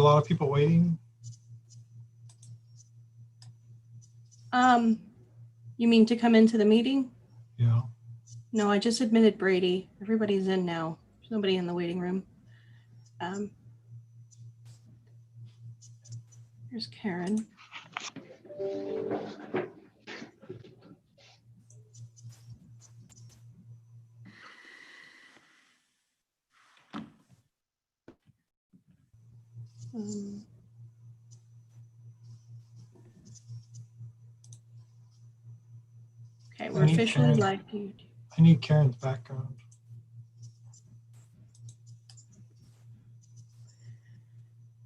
lot of people waiting? You mean to come into the meeting? Yeah. No, I just admitted Brady. Everybody's in now. There's nobody in the waiting room. Here's Karen. Okay, we're officially live. I need Karen's background.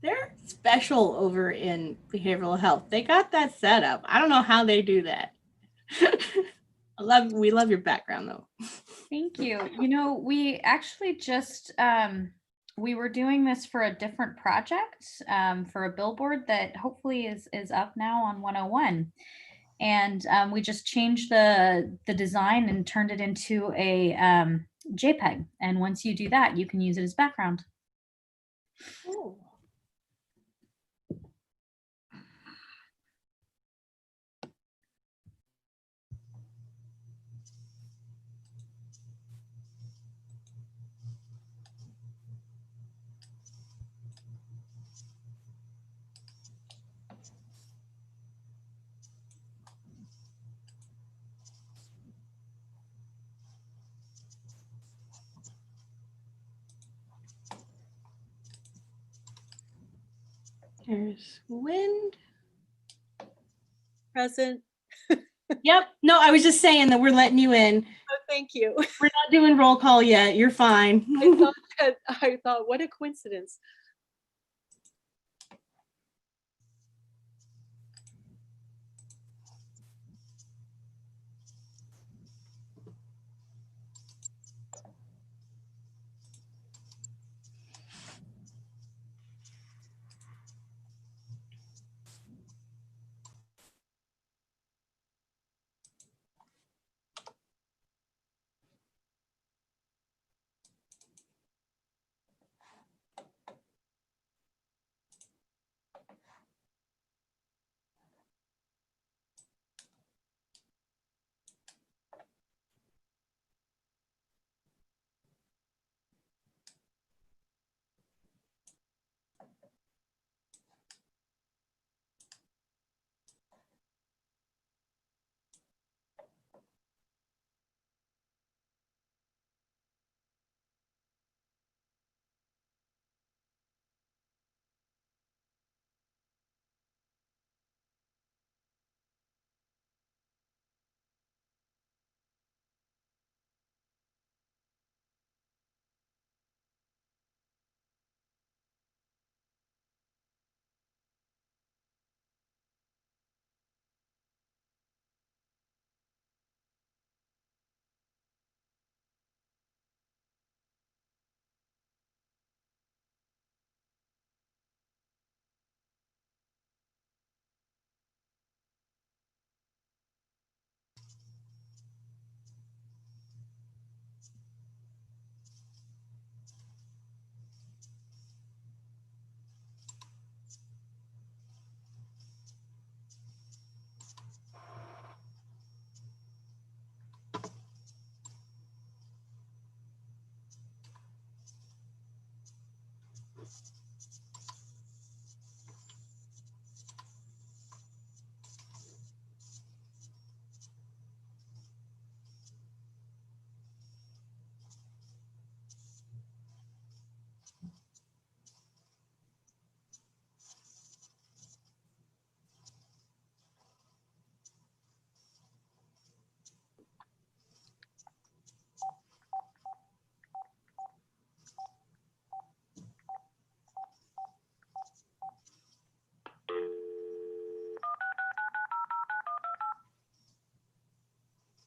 They're special over in behavioral health. They got that set up. I don't know how they do that. We love your background though. Thank you. You know, we actually just we were doing this for a different project for a billboard that hopefully is up now on 101. And we just changed the design and turned it into a JPEG. And once you do that, you can use it as background. Oh. There's Wind. Present. Yep. No, I was just saying that we're letting you in. Oh, thank you. We're not doing roll call yet. You're fine. I thought, what a coincidence.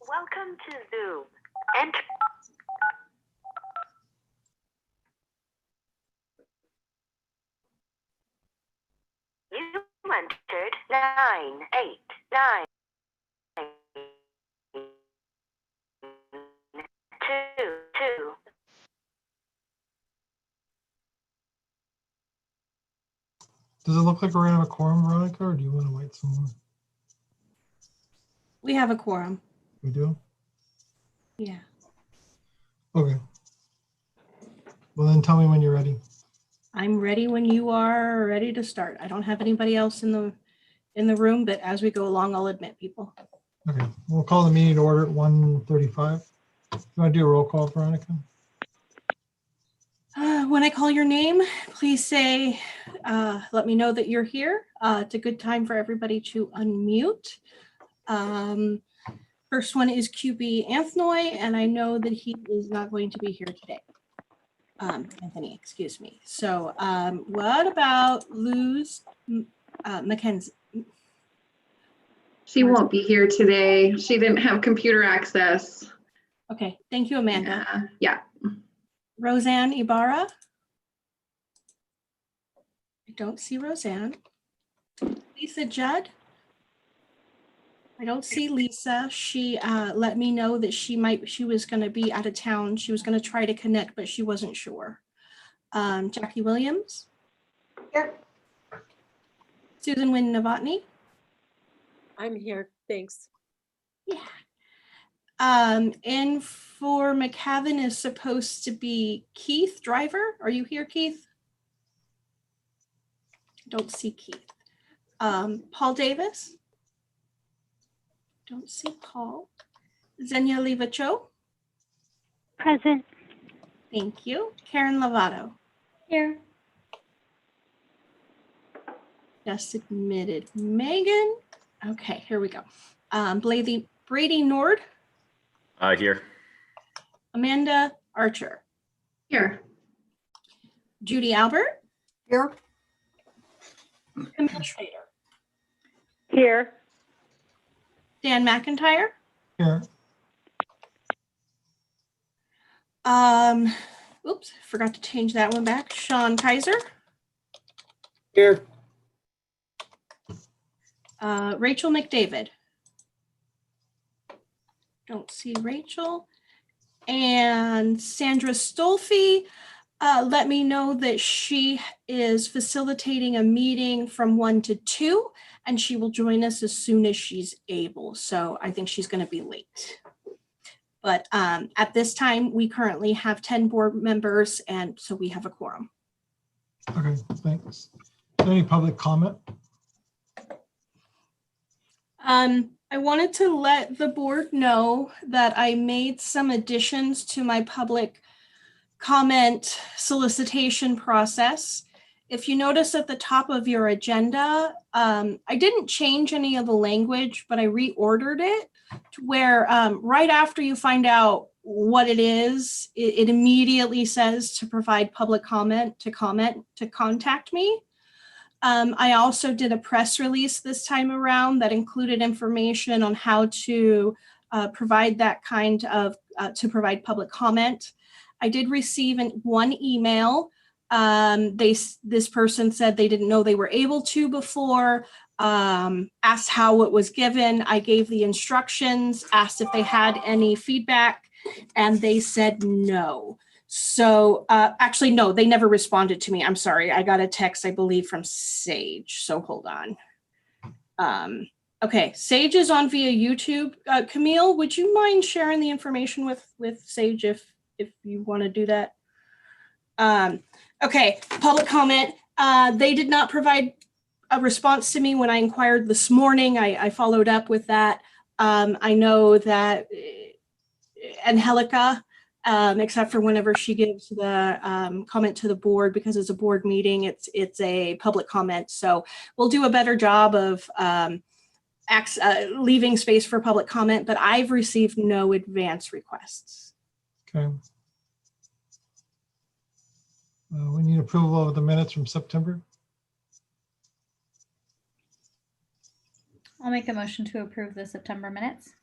Welcome to Zoom. Enter. You entered 989 22. Does it look like we're gonna have a quorum, Veronica, or do you want to wait some more? We have a quorum. We do? Yeah. Okay. Well, then tell me when you're ready. I'm ready when you are ready to start. I don't have anybody else in the room, but as we go along, I'll admit people. Okay, we'll call the meeting to order at 1:35. You want to do a roll call, Veronica? When I call your name, please say, let me know that you're here. It's a good time for everybody to unmute. First one is QB Anthony, and I know that he is not going to be here today. Anthony, excuse me. So what about Luz Mackenzie? She won't be here today. She didn't have computer access. Okay, thank you, Amanda. Yeah. Roseanne Ibarra? I don't see Roseanne. Lisa Judd? I don't see Lisa. She let me know that she was going to be out of town. She was going to try to connect, but she wasn't sure. Jackie Williams? Here. Susan Wynn Novotny? I'm here. Thanks. Yeah. And for McCavan is supposed to be Keith Driver. Are you here, Keith? Don't see Keith. Paul Davis? Don't see Paul. Xenia Livacho? Present. Thank you. Karen Lovato? Here. Just admitted. Megan? Okay, here we go. Brady Nord? Here. Amanda Archer? Here. Judy Albert? Here. Camille Schrader? Here. Dan McIntyre? Here. Oops, forgot to change that one back. Sean Kaiser? Here. Rachel McDavid? Don't see Rachel. And Sandra Stolfi, let me know that she is facilitating a meeting from 1 to 2, and she will join us as soon as she's able. So I think she's going to be late. But at this time, we currently have 10 board members, and so we have a quorum. Okay, thanks. Any public comment? I wanted to let the board know that I made some additions to my public comment solicitation process. If you notice at the top of your agenda, I didn't change any of the language, but I reordered it to where right after you find out what it is, it immediately says to provide public comment, to contact me. I also did a press release this time around that included information on how to provide that kind of, to provide public comment. I did receive one email. This person said they didn't know they were able to before, asked how it was given. I gave the instructions, asked if they had any feedback, and they said no. So actually, no, they never responded to me. I'm sorry. I got a text, I believe, from Sage. So hold on. Okay, Sage is on via YouTube. Camille, would you mind sharing the information with Sage if you want to do that? Okay, public comment. They did not provide a response to me when I inquired this morning. I followed up with that. I know that Angelica, except for whenever she gives the comment to the board, because it's a board meeting, it's a public comment. So we'll do a better job of leaving space for public comment, but I've received no advance requests. Okay. We need approval of the minutes from September. I'll make a motion to approve the September minutes.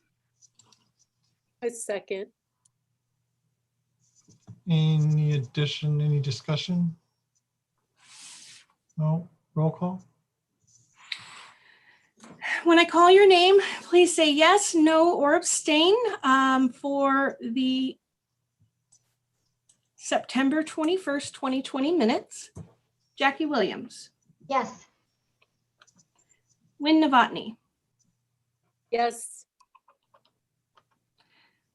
A second. Any addition, any discussion? No, roll call? When I call your name, please say yes, no, or abstain for the September 21st, 2020 minutes. Jackie Williams, Yes. Win Novotny, Yes.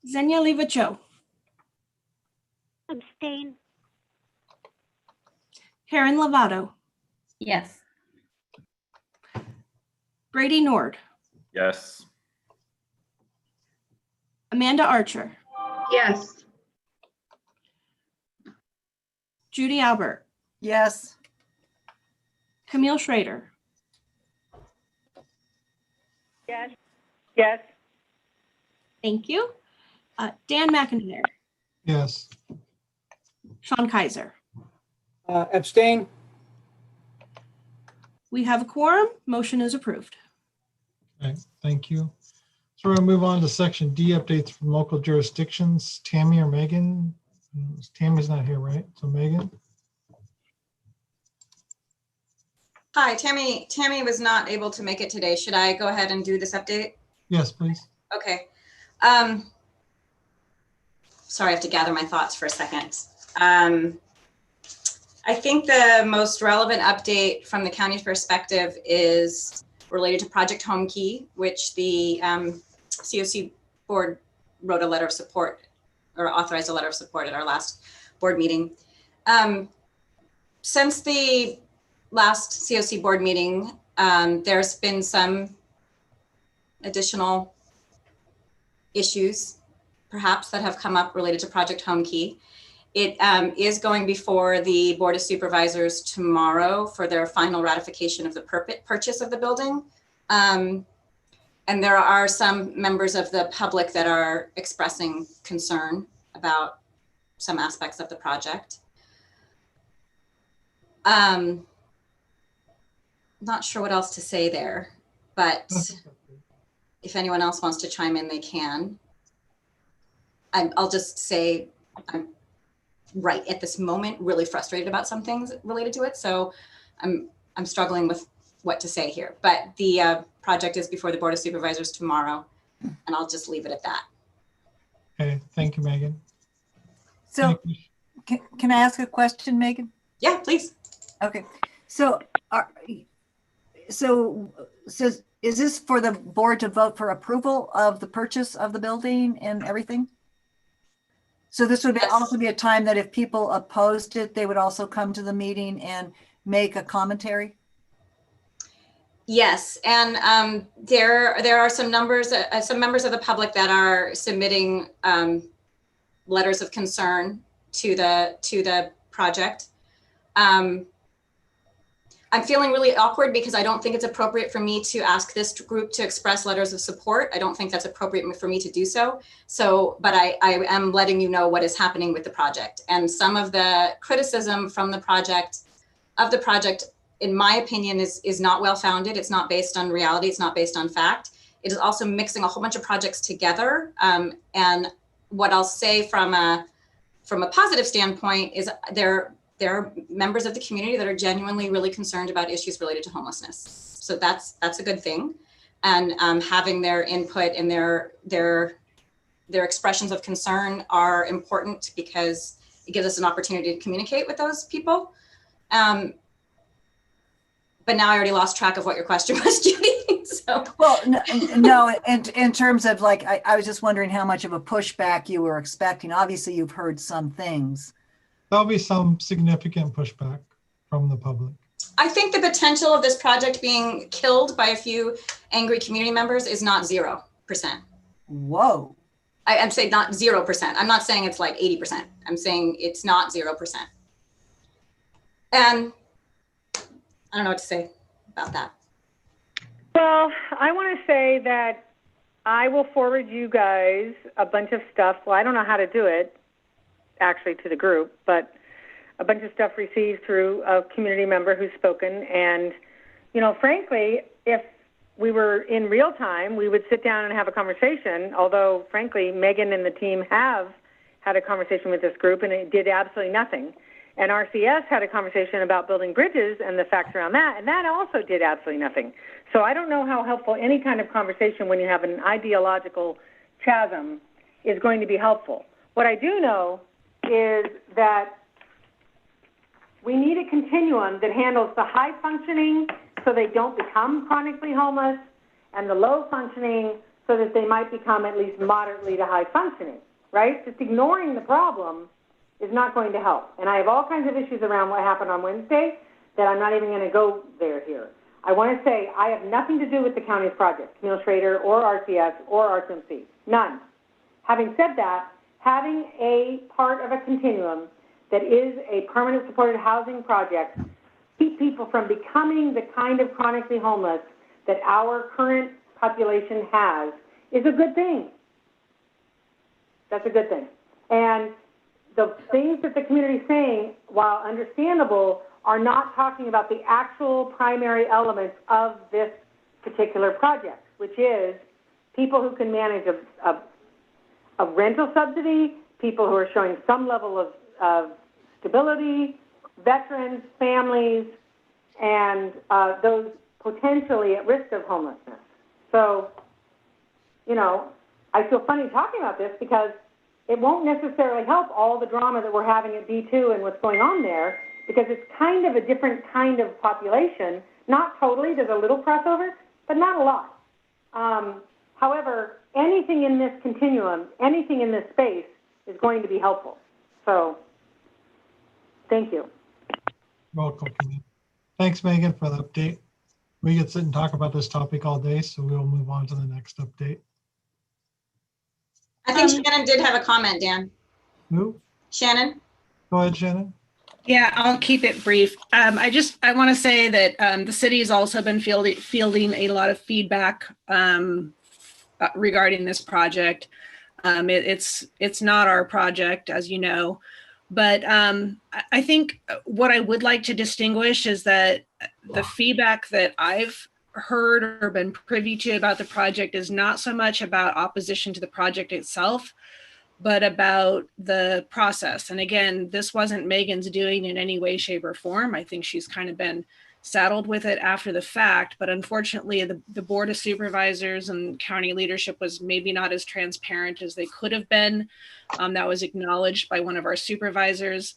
Xenia Livacho, Abstain. Karen Lovato, Yes. Brady Nord, Yes. Amanda Archer, Yes. Judy Albert, Yes. Camille Schrader, Yes. Yes. thank you. Dan McIntyre, Yes. Sean Kaiser. Abstain. We have a quorum. Motion is approved. Okay, thank you. So we're gonna move on to section D, updates from local jurisdictions. Tammy or Megan? Tammy's not here, right? So Megan? Hi, Tammy was not able to make it today. Should I go ahead and do this update? Yes, please. Okay. Sorry, I have to gather my thoughts for a second. I think the most relevant update from the county's perspective is related to Project Home Key, which the COC board wrote a letter of support or authorized a letter of support at our last board meeting. Since the last COC board meeting, there's been some additional issues perhaps that have come up related to Project Home Key. It is going before the Board of Supervisors tomorrow for their final ratification of the purchase of the building. And there are some members of the public that are expressing concern about some aspects of the project. Not sure what else to say there, but if anyone else wants to chime in, they can. I'll just say I'm right at this moment really frustrated about some things related to it. So I'm struggling with what to say here, but the project is before the Board of Supervisors tomorrow, and I'll just leave it at that. Okay, thank you, Megan. So can I ask a question, Megan? Yeah, please. Okay. So is this for the board to vote for approval of the purchase of the building and everything? So this would Yes. also be a time that if people opposed it, they would also come to the meeting and make a commentary? Yes, and there are some members of the public that are submitting letters of concern to the project. I'm feeling really awkward because I don't think it's appropriate for me to ask this group to express letters of support. I don't think that's appropriate for me to do so. But I am letting you know what is happening with the project. And some of the criticism from the project, in my opinion, is not well-founded. It's not based on reality. It's not based on fact. It is also mixing a whole bunch of projects together. And what I'll say from a positive standpoint is there are members of the community that are genuinely really concerned about issues related to homelessness. So that's a good thing. And having their input and their expressions of concern are important because it gives us an opportunity to communicate with those people. But now I already lost track of what your question was, Judy. So. Well, no, and in terms of like, I was just wondering how much of a pushback you were expecting. Obviously, you've heard some things. There'll be some significant pushback from the public. I think the potential of this project being killed by a few angry community members is not 0%. Whoa. I'm saying not 0%. I'm not saying it's like 80%. I'm saying it's not 0%. And I don't know what to say about that. Well, I want to say that I will forward you guys a bunch of stuff. Well, I don't know how to do it, actually, to the group, but a bunch of stuff received through a community member who's spoken. And, you know, frankly, if we were in real time, we would sit down and have a conversation, although, frankly, Megan and the team have had a conversation with this group, and it did absolutely nothing. And RCS had a conversation about building bridges and the facts around that, and that also did absolutely nothing. So I don't know how helpful any kind of conversation when you have an ideological chasm is going to be helpful. What I do know is that we need a continuum that handles the high-functioning so they don't become chronically homeless, and the low functioning so that they might become at least moderately to high functioning, right? Just ignoring the problem is not going to help. And I have all kinds of issues around what happened on Wednesday that I'm not even going to go there here. I want to say I have nothing to do with the county's project, Camille Schrader or RCS or RCMC, none. Having said that, having a part of a continuum that is a permanent supported housing project keep people from becoming the kind of chronically homeless that our current population has is a good thing. That's a good thing. And the things that the community is saying, while understandable, are not talking about the actual primary elements of this particular project, which is people who can manage a rental subsidy, people who are showing some level of stability, veterans, families, and those potentially at risk of homelessness. So, you know, I feel funny talking about this because it won't necessarily help all the drama that we're having at B2 and what's going on there, because it's kind of a different kind of population. Not totally, there's a little crossover, but not a lot. However, anything in this continuum, anything in this space is going to be helpful. So, thank you. Welcome. Thanks, Megan, for the update. We could sit and talk about this topic all day, so we'll move on to the next update. I think Shannon did have a comment, Dan. Who? Shannon? Go ahead, Shannon. Yeah, I'll keep it brief. I want to say that the city has also been fielding a lot of feedback regarding this project. It's not our project, as you know, but I think what I would like to distinguish is that the feedback that I've heard or been privy to about the project is not so much about opposition to the project itself, but about the process. And again, this wasn't Megan's doing in any way, shape, or form. I think she's kind of been saddled with it after the fact, but unfortunately the Board of Supervisors and county leadership was maybe not as transparent as they could have been. That was acknowledged by one of our supervisors.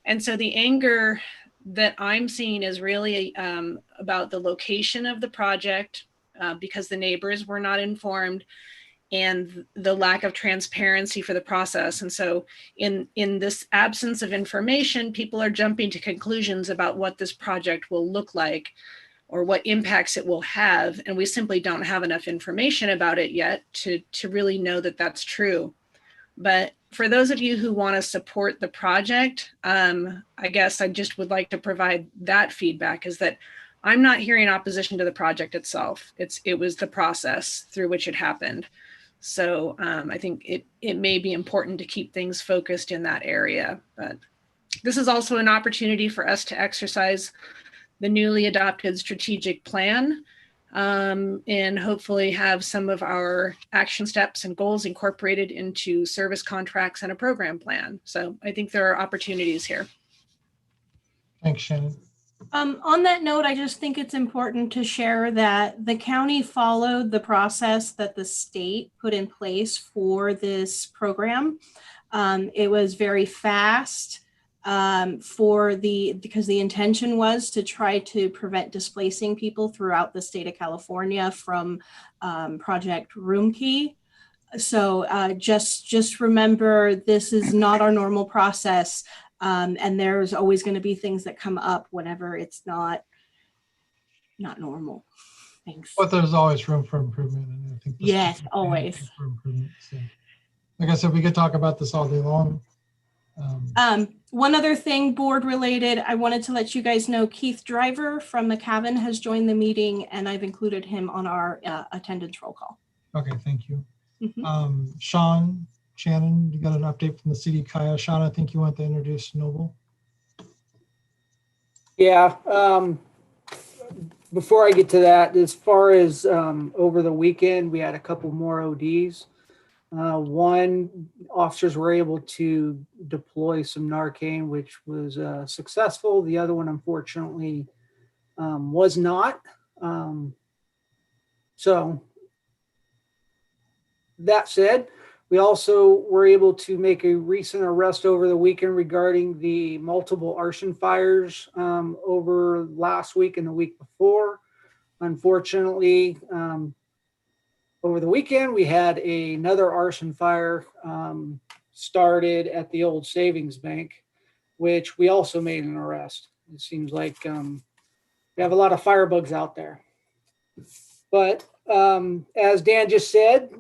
And so the anger that I'm seeing is really about the location of the project because the neighbors were not informed, and the lack of transparency for the process. And so in this absence of information, people are jumping to conclusions about what this project will look like or what impacts it will have. And we simply don't have enough information about it yet to really know that that's true. But for those of you who want to support the project, I guess I just would like to provide that feedback, is that I'm not hearing opposition to the project itself. It was the process through which it happened. So I think it may be important to keep things focused in that area. But this is also an opportunity for us to exercise the newly adopted strategic plan and hopefully have some of our action steps and goals incorporated into service contracts and a program plan. So I think there are opportunities here. Thanks, Shannon. On that note, I just think it's important to share that the county followed the process that the state put in place for this program. It was very fast because the intention was to try to prevent displacing people throughout the state of California from Project Roomkey. So just remember, this is not our normal process. And there's always going to be things that come up whenever it's not normal. Thanks. But there's always room for improvement. And I think yes, always. For improvement. So, like I said, we could talk about this all day long. One other thing, board related, I wanted to let you guys know Keith Driver from McCavan has joined the meeting, and I've included him on our attendance roll call. Okay, thank you. Mm-hmm. Shannon, you got an update from the city. Kaya, Sean, I think you want to introduce Noble. Yeah. Before I get to that, as far as over the weekend, we had a couple more ODs. One, officers were able to deploy some Narcan, which was successful. The other one, unfortunately, was not. So that said, we also were able to make a recent arrest over the weekend regarding the multiple arson fires over last week and the week before. Unfortunately, over the weekend, we had another arson fire started at the old savings bank, which we also made an arrest. It seems like we have a lot of firebugs out there. But as Dan just said,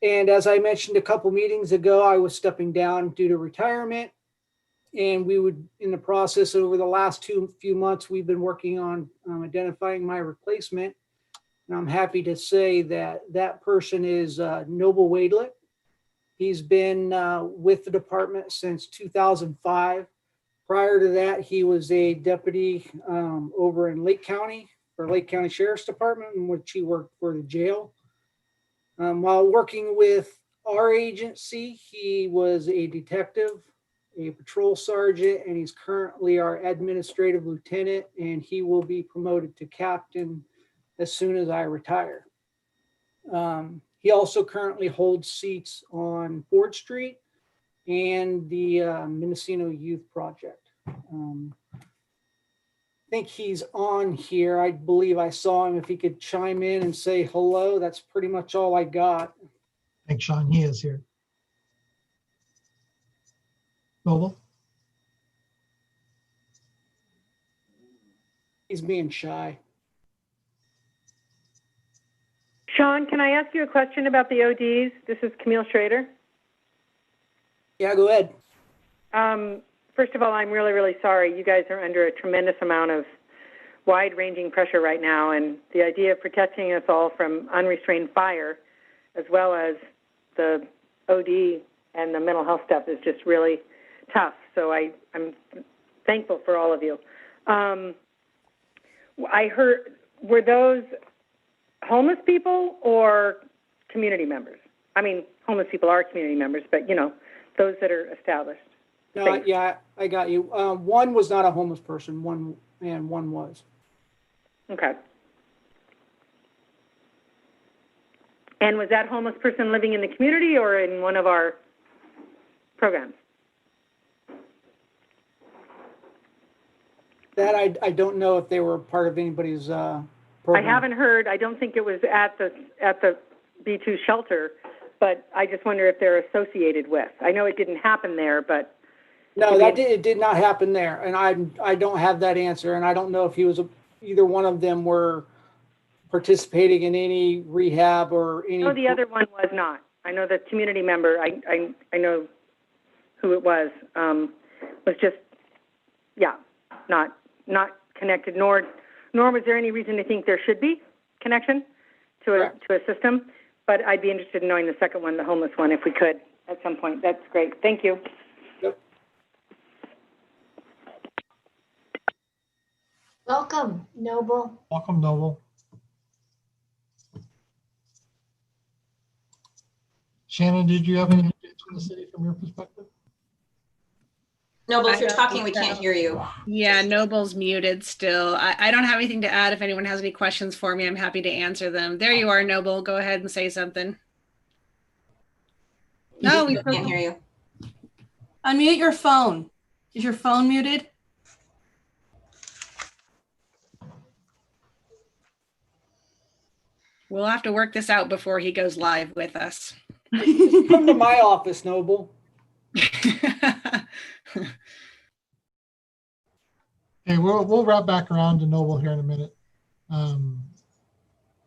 and as I mentioned a couple meetings ago, I was stepping down due to retirement. And we would, in the process over the last few months, we've been working on identifying my replacement. And I'm happy to say that that person is Noble Wadelet. He's been with the department since 2005. Prior to that, he was a deputy over in Lake County for Lake County Sheriff's Department, in which he worked for the jail. While working with our agency, he was a detective, a patrol sergeant, and he's currently our administrative lieutenant, and he will be promoted to captain as soon as I retire. He also currently holds seats on Ford Street and the Mendocino Youth Project. I think he's on here. I believe I saw him. If he could chime in and say hello, that's pretty much all I got. Thanks, Sean. He is here. Noble? He's being shy. Sean, can I ask you a question about the ODs? This is Camille Schrader. Yeah, go ahead. First of all, I'm really, really sorry. You guys are under a tremendous amount of wide-ranging pressure right now, and the idea of protecting us all from unrestrained fire, as well as the OD and the mental health stuff, is just really tough. So I'm thankful for all of you. I heard, were those homeless people or community members? I mean, homeless people are community members, but, you know, those that are established. No, Thanks. yeah, I got you. One was not a homeless person, one was. Okay. And was that homeless person living in the community or in one of our programs? That I don't know if they were part of anybody's program. I haven't heard. I don't think it was at the B2 shelter, but I just wonder if they're associated with. I know it didn't happen there, but no, it did not happen there, and I don't have that answer, and I don't know if either one of them were participating in any rehab or any. No, the other one was not. I know the community member. I know who it was. Was just, yeah, not connected. Nor was there any reason to think there should be connection to a system. But I'd be interested in knowing the second one, the homeless one, if we could at some point. That's great. Thank you. Yep. Welcome, Noble. Welcome, Noble. Shannon, did you have any updates from the city from your perspective? Noble, if you're talking, we can't hear you. Yeah, Noble's muted still. I don't have anything to add. If anyone has any questions for me, I'm happy to answer them. There you are, Noble. Go ahead and say something. No, we can't hear you. Unmute your phone. Is your phone muted? We'll have to work this out before he goes live with us. Come to my office, Noble. Okay, we'll wrap back around to Noble here in a minute.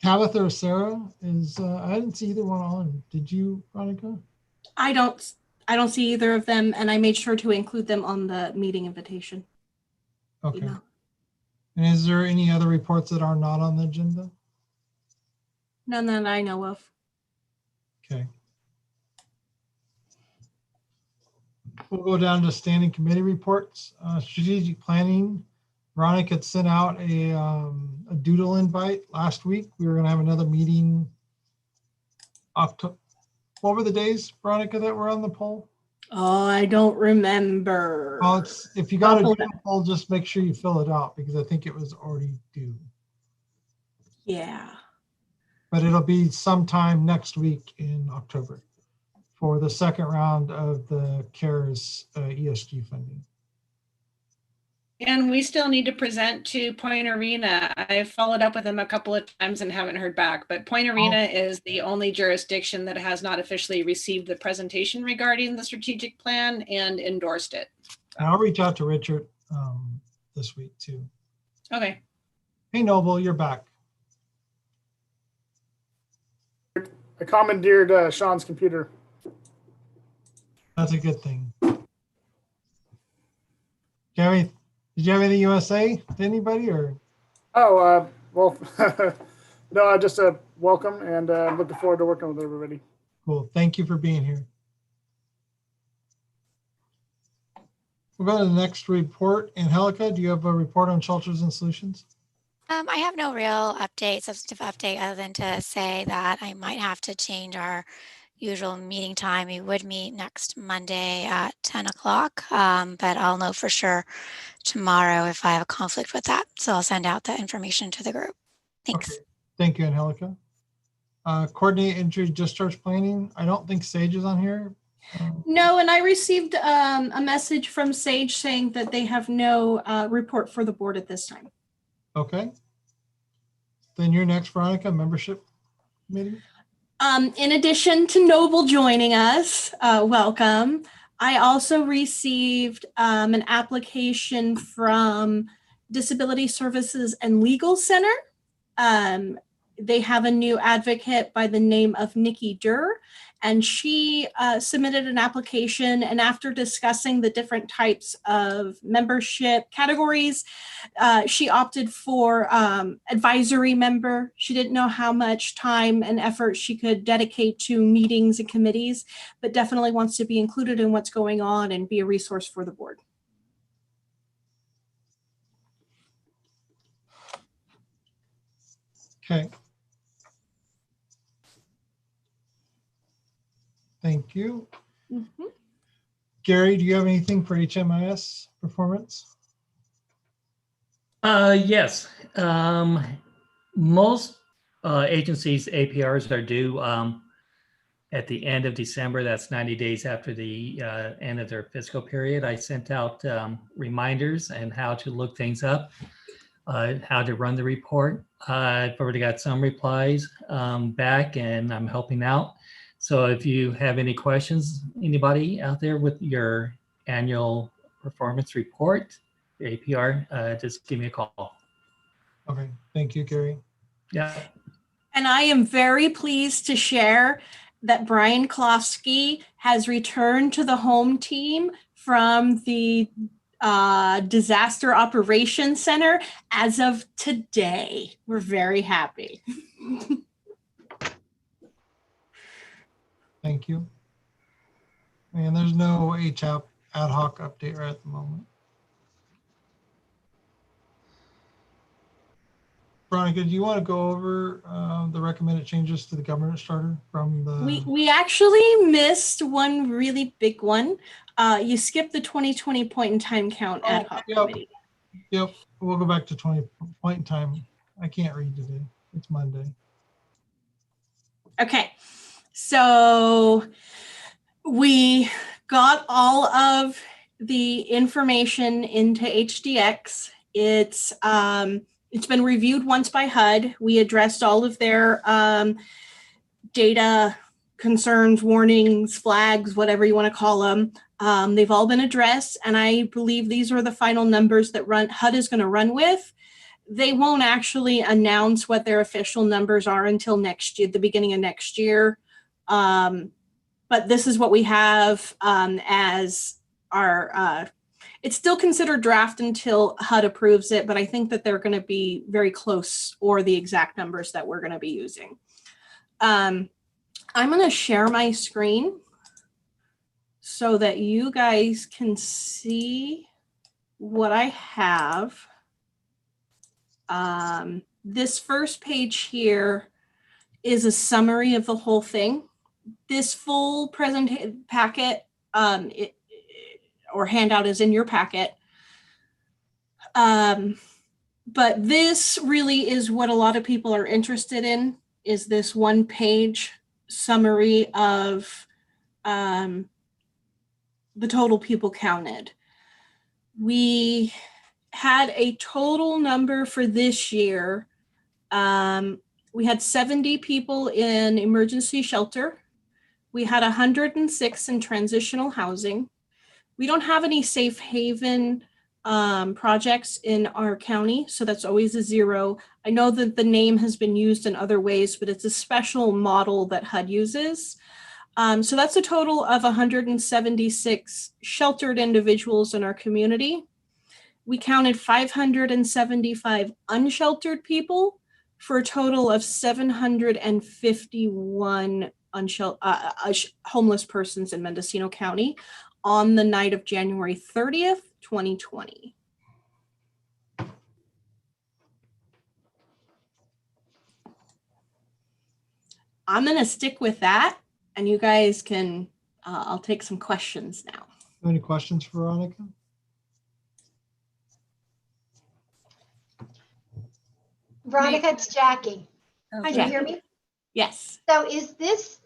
Tabitha or Sarah is I didn't see either one on. Did you, Veronica? I don't see either of them, and I made sure to include them on the meeting invitation. Okay. Email. And is there any other reports that are not on the agenda? None that I know of. Okay. We'll go down to standing committee reports. Strategic planning. Veronica had sent out a doodle invite last week. We were going to have another meeting. October. What were the days, Veronica, that were on the poll? Oh, I don't remember. Well, if you got a doodle poll, just make sure you fill it out because I think it was already due. Yeah. But it'll be sometime next week in October for the second round of the CARES ESG funding. And we still need to present to Point Arena. I've followed up with them a couple of times and haven't heard back, but Point Arena is the only jurisdiction that has not officially received the presentation regarding the strategic plan and endorsed it. I'll reach out to Richard this week too. Okay. Hey, Noble, you're back. I commandeered Sean's computer. That's a good thing. Gary, did you have any USA to anybody or? Oh, well, no, just welcome and looking forward to working with everybody. Cool. Thank you for being here. We'll go to the next report. Angelica, do you have a report on shelters and solutions? I have no real substantive update, other than to say that I might have to change our usual meeting time. We would meet next Monday at 10 o'clock, but I'll know for sure tomorrow if I have a conflict with that. So I'll send out that information to the group. Thanks. Okay. Thank you, Angelica. Coordinate injury discharge planning. I don't think Sage is on here. No, and I received a message from Sage saying that they have no report for the board at this time. Okay. Then you're next, Veronica, membership committee. In addition to Noble joining us, welcome. I also received an application from Disability Services and Legal Center. They have a new advocate by the name of Nikki Durr, and she submitted an application. And after discussing the different types of membership categories, she opted for advisory member. She didn't know how much time and effort she could dedicate to meetings and committees, but definitely wants to be included in what's going on and be a resource for the board. Okay. Thank you. Mm-hmm. Gary, do you have anything for HMIS performance? Yes. Most agencies' APRs are due at the end of December. That's 90 days after the end of their fiscal period. I sent out reminders and how to look things up, how to run the report. I've already got some replies back, and I'm helping out. So if you have any questions, anybody out there with your annual performance report, your APR, just give me a call. Okay, thank you, Gary. Yeah. And I am very pleased to share that Brian Klofsky has returned to the home team from the Disaster Operations Center as of today. We're very happy. Thank you. And there's no HAP ad hoc update right at the moment. Veronica, do you want to go over the recommended changes to the governance charter from the? We actually missed one really big one. You skipped the 2020 point in time count ad hoc committee. Yep, we'll go back to 20 point in time. I can't read today. It's Monday. Okay, so we got all of the information into HDX. It's been reviewed once by HUD. We addressed all of their data concerns, warnings, flags, whatever you want to call them. They've all been addressed, and I believe these are the final numbers that HUD is going to run with. They won't actually announce what their official numbers are until next year, the beginning of next year. But this is what we have as our, it's still considered draft until HUD approves it, but I think that they're going to be very close, or the exact numbers that we're going to be using. I'm going to share my screen so that you guys can see what I have. This first page here is a summary of the whole thing. This full presentation packet or handout is in your packet. But this really is what a lot of people are interested in, is this one page summary of the total people counted. We had a total number for this year. We had 70 people in emergency shelter. We had 106 in transitional housing. We don't have any safe haven projects in our county, so that's always a 0. I know that the name has been used in other ways, but it's a special model that HUD uses. So that's a total of 176 sheltered individuals in our community. We counted 575 unsheltered people for a total of 751 homeless persons in Mendocino County on the night of January 30th, 2020. I'm going to stick with that, and you guys can, I'll take some questions now. Any questions for Veronica? Veronica, it's Jackie. Hi, Can Jackie. you hear me? Yes. So is this,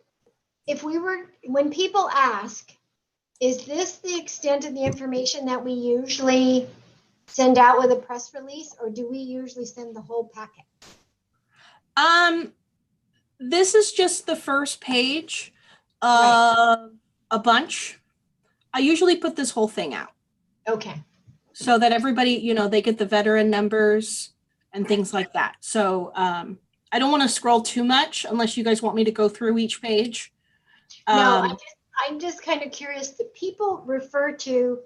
when people ask, is this the extent of the information that we usually send out with a press release, or do we usually send the whole packet? This is just the first page of a bunch. I usually put this whole thing out. Okay. So that everybody, you know, they get the veteran numbers and things like that. So I don't want to scroll too much unless you guys want me to go through each page. No, I'm just kind of curious that people refer to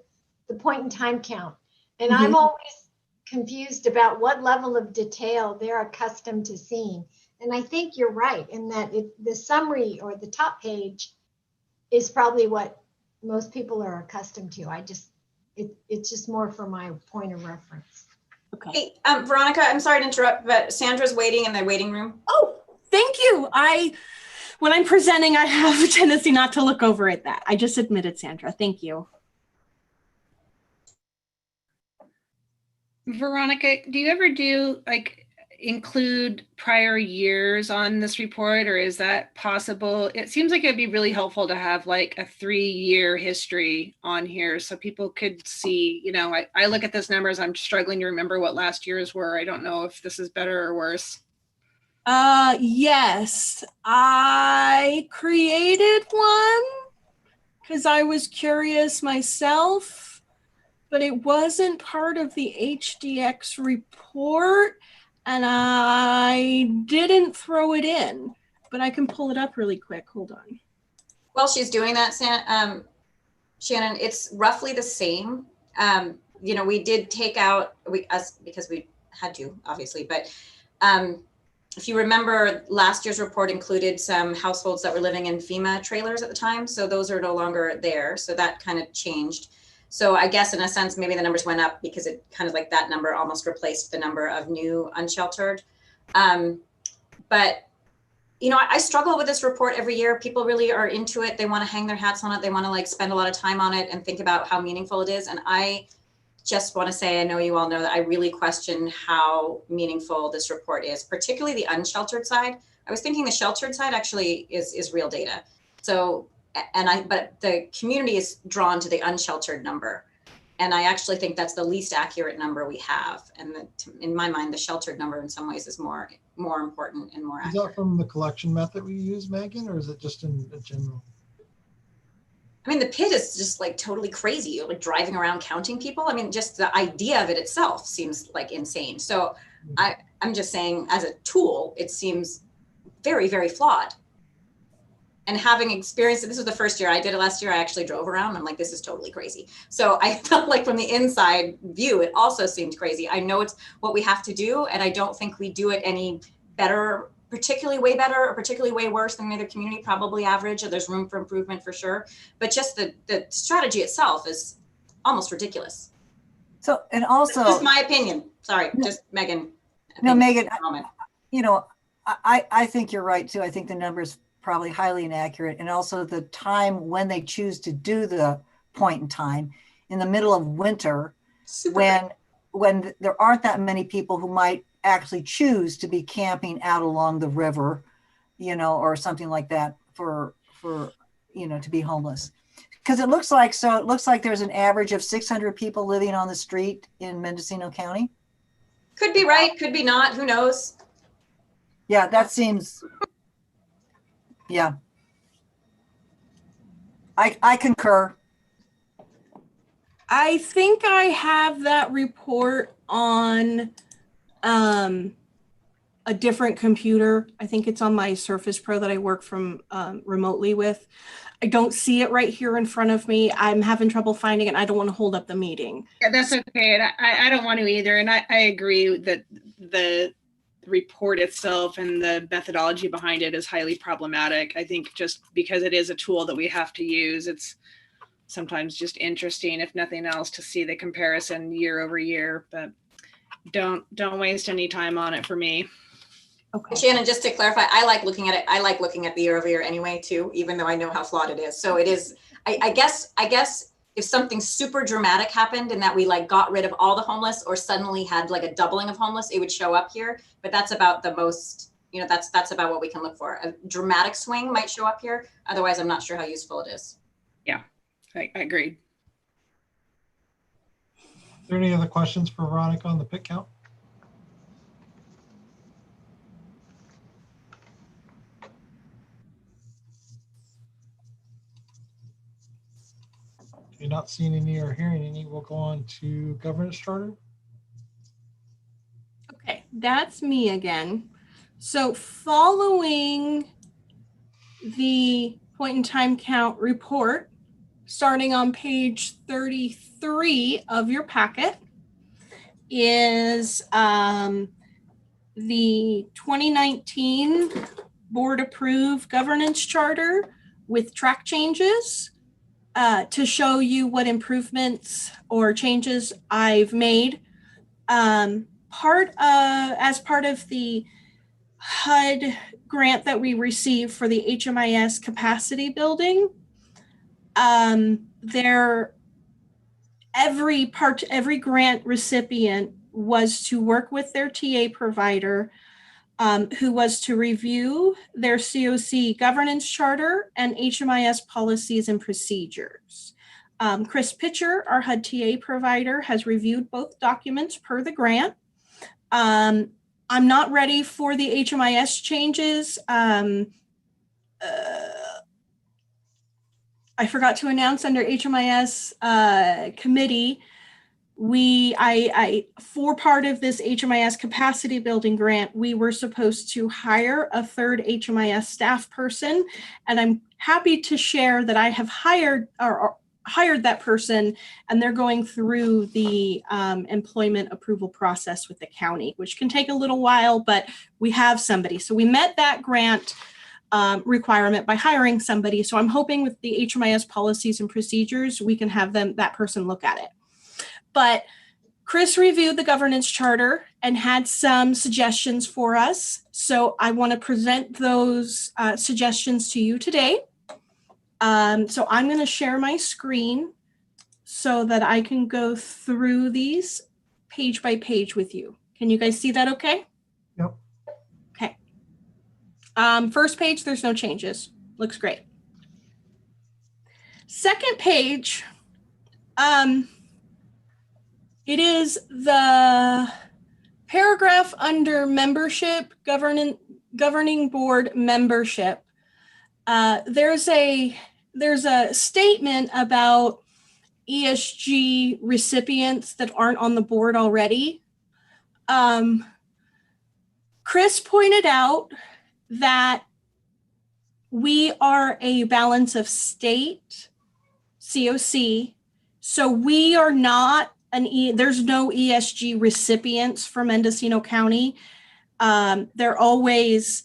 the point in time count, and I'm always confused about what level of detail they're accustomed to seeing. And I think you're right in that the summary or the top page is probably what most people are accustomed to. It's just more for my point of reference. Okay. Hey, Veronica, I'm sorry to interrupt, but Sandra's waiting in the waiting room. Oh, thank you. When I'm presenting, I have a tendency not to look over at that. I just admitted, Sandra. Thank you. Veronica, do you ever include prior years on this report, or is that possible? It seems like it'd be really helpful to have like a 3-year history on here so people could see, you know, I look at those numbers, I'm struggling to remember what last year's were. I don't know if this is better or worse. Yes, I created one because I was curious myself, but it wasn't part of the HDX report. And I didn't throw it in, but I can pull it up really quick. Hold on. While she's doing that, Shannon, it's roughly the same. You know, we did take out us because we had to, obviously, but if you remember, last year's report included some households that were living in FEMA trailers at the time. So those are no longer there. So that kind of changed. So I guess in a sense, maybe the numbers went up because it kind of like that number almost replaced the number of new unsheltered. But, you know, I struggle with this report every year. People really are into it. They want to hang their hats on it. They want to like spend a lot of time on it and think about how meaningful it is. And I just want to say, I know you all know that I really question how meaningful this report is, particularly the unsheltered side. I was thinking the sheltered side actually is real data. So, but the community is drawn to the unsheltered number. And I actually think that's the least accurate number we have. And in my mind, the sheltered number in some ways is more important and more accurate. Is that from the collection method we use, Megan, or is it just in general? I mean, the pit is just like totally crazy. You're like driving around counting people. I mean, just the idea of it itself seems like insane. So I'm just saying as a tool, it seems very, very flawed. And having experienced it, this was the first year I did it last year. I actually drove around. I'm like, this is totally crazy. So I felt like from the inside view, it also seemed crazy. I know it's what we have to do. And I don't think we do it any better, particularly way better or particularly way worse than the other community, probably average, or there's room for improvement for sure. But just the strategy itself is almost ridiculous. So, and also, just my opinion. Sorry, just Megan. No, Megan, you know, I think you're right too. I think the numbers probably highly inaccurate, and also the time when they choose to do the point in time in the middle of winter, when there aren't that many people who might actually choose to be camping out along the river, you know, or something like that for you know, to be homeless. because it looks like there's an average of 600 people living on the street in Mendocino County. Could be right, could be not, who knows? Yeah, that seems, yeah. I concur. I think I have that report on a different computer. I think it's on my Surface Pro that I work from remotely with. I don't see it right here in front of me. I'm having trouble finding it. And I don't want to hold up the meeting. Yeah, that's okay. And I don't want to either. And I agree that the report itself and the methodology behind it is highly problematic. I think just because it is a tool that we have to use, it's sometimes just interesting, if nothing else, to see the comparison year over year, but don't waste any time on it for me. Okay. Shannon, just to clarify, I like looking at it. I like looking at the year over year anyway, too, even though I know how flawed it is. So it is, I guess if something super dramatic happened and that we like got rid of all the homeless or suddenly had like a doubling of homeless, it would show up here. But that's about the most, that's about what we can look for. A dramatic swing might show up here. Otherwise, I'm not sure how useful it is. Yeah, I agreed. Is there any other questions for Veronica on the pit count? If you're not seeing any or hearing any, we'll go on to governance charter. Okay, that's me again. So following the point in time count report, starting on page 33 of your packet, is the 2019 board approved governance charter with track changes to show you what improvements or changes I've made. As part of the HUD grant that we received for the HMIS capacity building, every grant recipient was to work with their TA provider, who was to review their COC governance charter and HMIS policies and procedures. Chris Pitcher, our HUD TA provider, has reviewed both documents per the grant. I'm not ready for the HMIS changes. I forgot to announce under HMIS committee, for part of this HMIS capacity building grant, we were supposed to hire a third HMIS staff person, and I'm happy to share that I have hired that person, and they're going through the employment approval process with the county, which can take a little while, but we have somebody. So we met that grant requirement by hiring somebody. So I'm hoping with the HMIS policies and procedures, we can have that person look at it. But Chris reviewed the governance charter and had some suggestions for us. So I want to present those suggestions to you today. So I'm going to share my screen so that I can go through these page by page with you. Can you guys see that okay? Yep. Okay. First page, there's no changes. Looks great. Second page, it is the paragraph under membership, governing board membership. There's a statement about ESG recipients that aren't on the board already. Chris pointed out that we are a balance of state, COC, so we are not there's no ESG recipients for Mendocino County. They're always,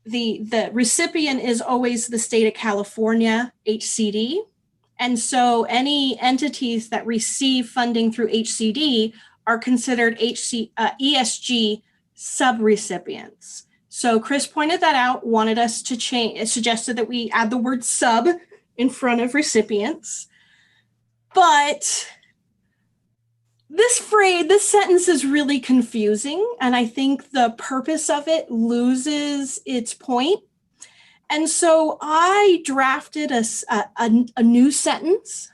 the recipient is always the state of California, HCD. And so any entities that receive funding through HCD are considered ESG subrecipients. So Chris pointed that out, wanted us to change, suggested that we add the word sub in front of recipients. But this sentence is really confusing, and I think the purpose of it loses its point. And so I drafted a new sentence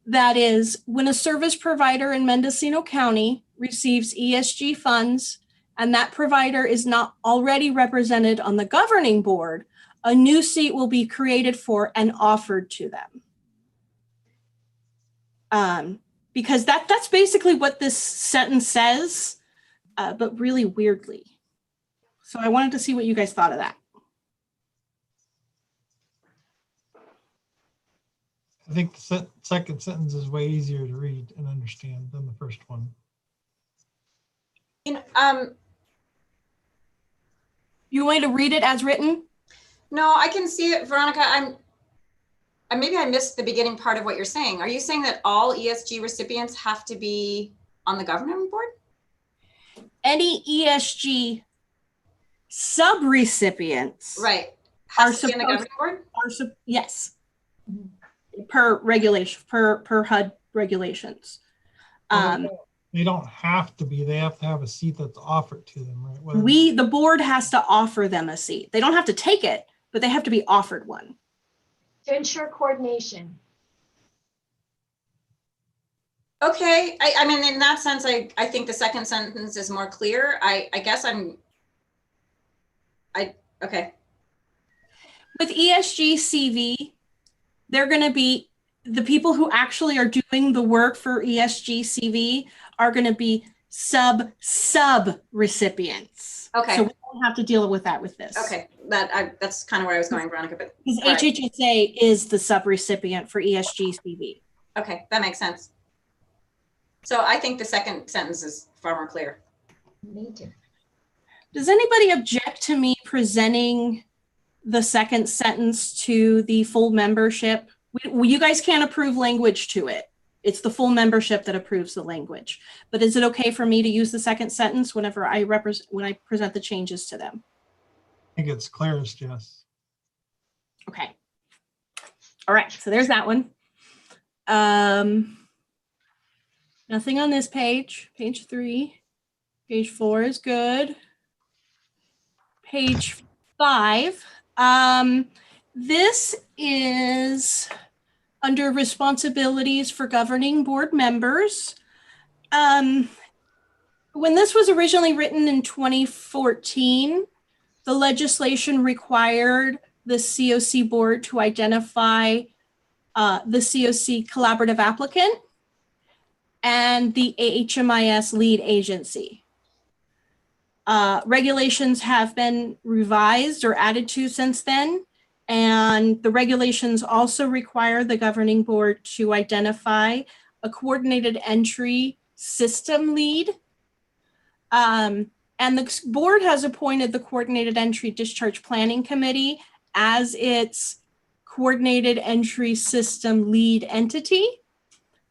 that is, when a service provider in Mendocino County receives ESG funds and that provider is not already represented on the governing board, a new seat will be created for and offered to them. Because that's basically what this sentence says, but really weirdly. So I wanted to see what you guys thought of that. I think the second sentence is way easier to read and understand than the first one. You know, you want me to read it as written? No, I can see it, Veronica. Maybe I missed the beginning part of what you're saying. Are you saying that all ESG recipients have to be on the governing board? Any ESG sub-recipients, right, are supposed to be on the governing board? Yes, per regulation, per HUD regulations. They don't have to be. They have to have a seat that's offered to them, right? The board has to offer them a seat. They don't have to take it, but they have to be offered one. To ensure coordination. Okay, I mean, in that sense, I think the second sentence is more clear. I guess okay. With ESG CV, they're going to be, the people who actually are doing the work for ESG CV are going to be sub recipients. Okay. So we don't have to deal with that with this. Okay, that's kind of where I was going, Veronica. But because HHSA is the sub recipient for ESG CV. Okay, that makes sense. So I think the second sentence is far more clear. Me too. Does anybody object to me presenting the second sentence to the full membership? You guys can't approve language to it. It's the full membership that approves the language. But is it okay for me to use the second sentence whenever when I present the changes to them? I think it's clearest, yes. Okay. All right, so there's that one. Nothing on this page. Page 3. Page 4 is good. Page 5. This is under responsibilities for governing board members. When this was originally written in 2014, the legislation required the COC board to identify the COC collaborative applicant and the HMIS lead agency. Regulations have been revised or added to since then, and the regulations also require the governing board to identify a coordinated entry system lead. And the board has appointed the Coordinated Entry Discharge Planning Committee as its coordinated entry system lead entity,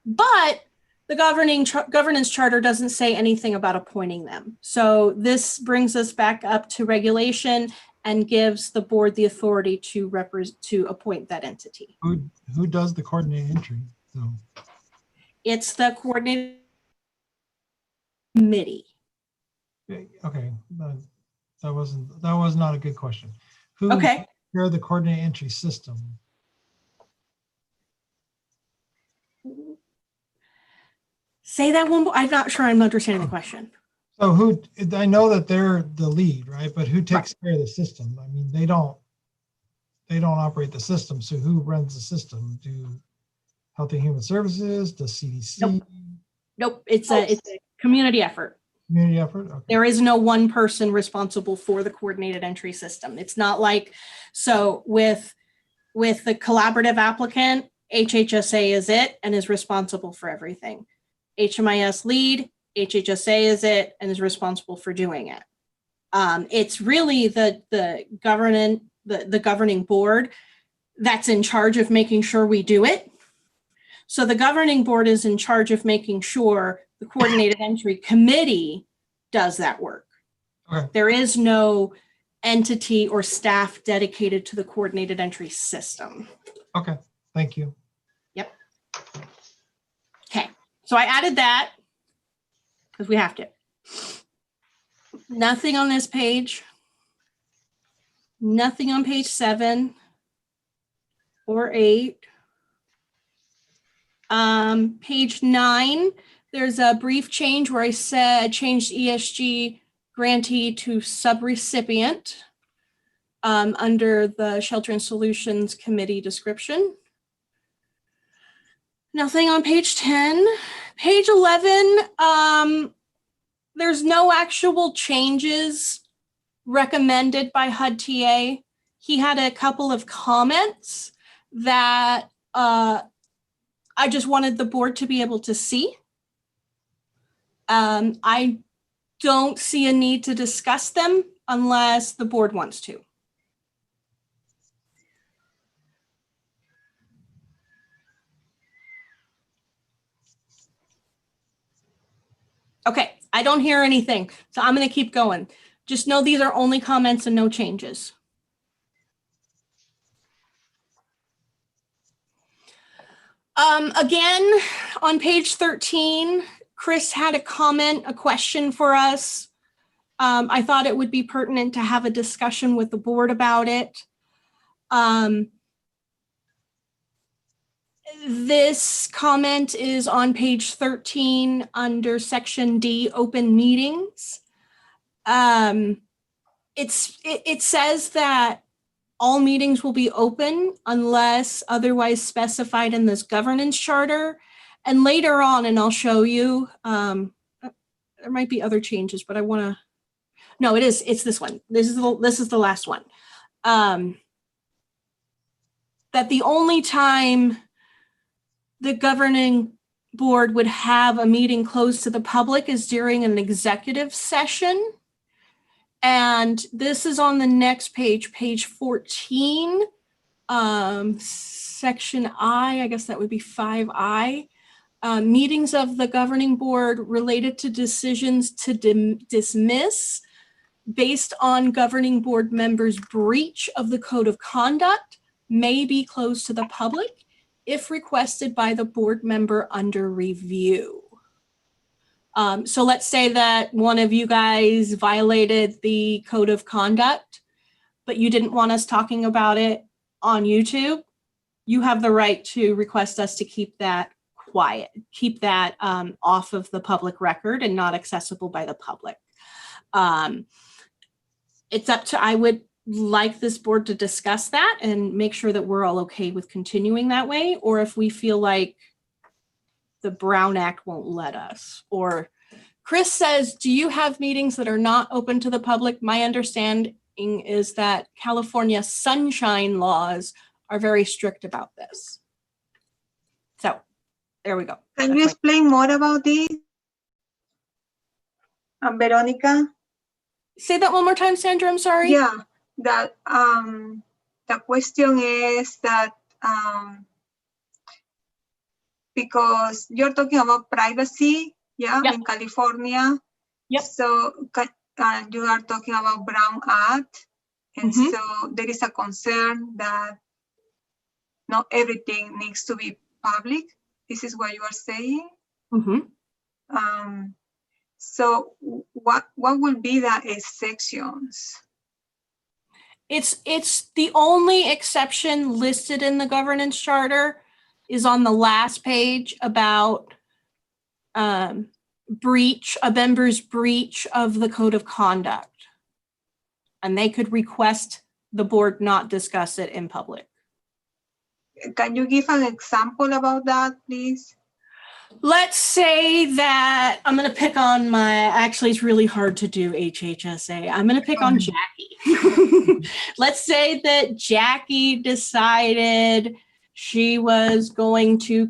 but the governance charter doesn't say anything about appointing them. So this brings us back up to regulation and gives the board the authority to appoint that entity. Who does the coordinated entry? So. It's the coordinated committee. Okay, that was not a good question. Who okay. You're the coordinated entry system. Say that one more. I'm not sure I'm understanding the question. So I know that they're the lead, right? But who takes care of the system? I mean, they don't operate the system. So who runs the system? Do Health and Human Services? Does CDC? Nope. It's a community effort. Community effort? Okay. There is no one person responsible for the coordinated entry system. It's not like, so with the collaborative applicant, HHSA is it and is responsible for everything. HMIS lead, HHSA is it and is responsible for doing it. It's really the governing board that's in charge of making sure we do it. So the governing board is in charge of making sure the coordinated entry committee does that work. Okay. There is no entity or staff dedicated to the coordinated entry system. Okay, thank you. Yep. Okay, so I added that because we have to. Nothing on this page. Nothing on page 7 or 8. Page 9, there's a brief change where I said changed ESG grantee to subrecipient under the Shelter and Solutions Committee description. Nothing on page 10. Page 11, there's no actual changes recommended by HUD TA. He had a couple of comments that I just wanted the board to be able to see. I don't see a need to discuss them unless the board wants to. Okay, I don't hear anything, so I'm going to keep going. Just know these are only comments and no changes. Again, on page 13, Chris had a comment, a question for us. I thought it would be pertinent to have a discussion with the board about it. This comment is on page 13 under section D, open meetings. It says that all meetings will be open unless otherwise specified in this governance charter. And later on, and I'll show you, there might be other changes, but I want to, no, it's this one. This is the last one. That the only time the governing board would have a meeting closed to the public is during an executive session. And this is on the next page, page 14, section I guess that would be 5I. Meetings of the governing board related to decisions to dismiss based on governing board members' breach of the code of conduct may be closed to the public if requested by the board member under review. So let's say that one of you guys violated the code of conduct, but you didn't want us talking about it on YouTube. You have the right to request us to keep that quiet, keep that off of the public record and not accessible by the public. It's up to, I would like this board to discuss that and make sure that we're all okay with continuing that way, or if we feel like the Brown Act won't let us. Or Chris says, do you have meetings that are not open to the public? My understanding is that California sunshine laws are very strict about this. So there we go. Can you explain more about this? Veronica? Say that one more time, Sandra, I'm sorry. Yeah, that the question is that because you're talking about privacy, yeah, in California. Yep. So you are talking about Brown Act, and so there is a concern that not everything needs to be public. This is what you are saying. So what will be the exceptions? It's the only exception listed in the governance charter is on the last page about breach, a member's breach of the code of conduct. And they could request the board not discuss it in public. Can you give an example about that, please? Let's say that I'm going to pick on actually it's really hard to do HHSA. I'm going to pick on Jackie. Let's say that Jackie decided she was going to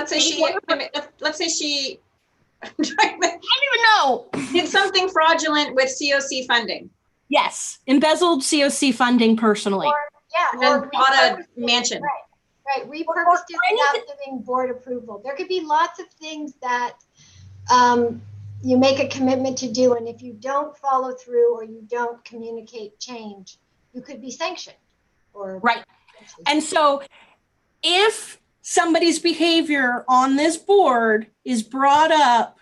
let's say she I don't even know. Did something fraudulent with COC funding. Yes, embezzled COC funding personally. And bought a mansion. Right, repurposed it without giving board approval. There could be lots of things that you make a commitment to do, and if you don't follow through or you don't communicate change, you could be sanctioned. Right, and so if somebody's behavior on this board is brought up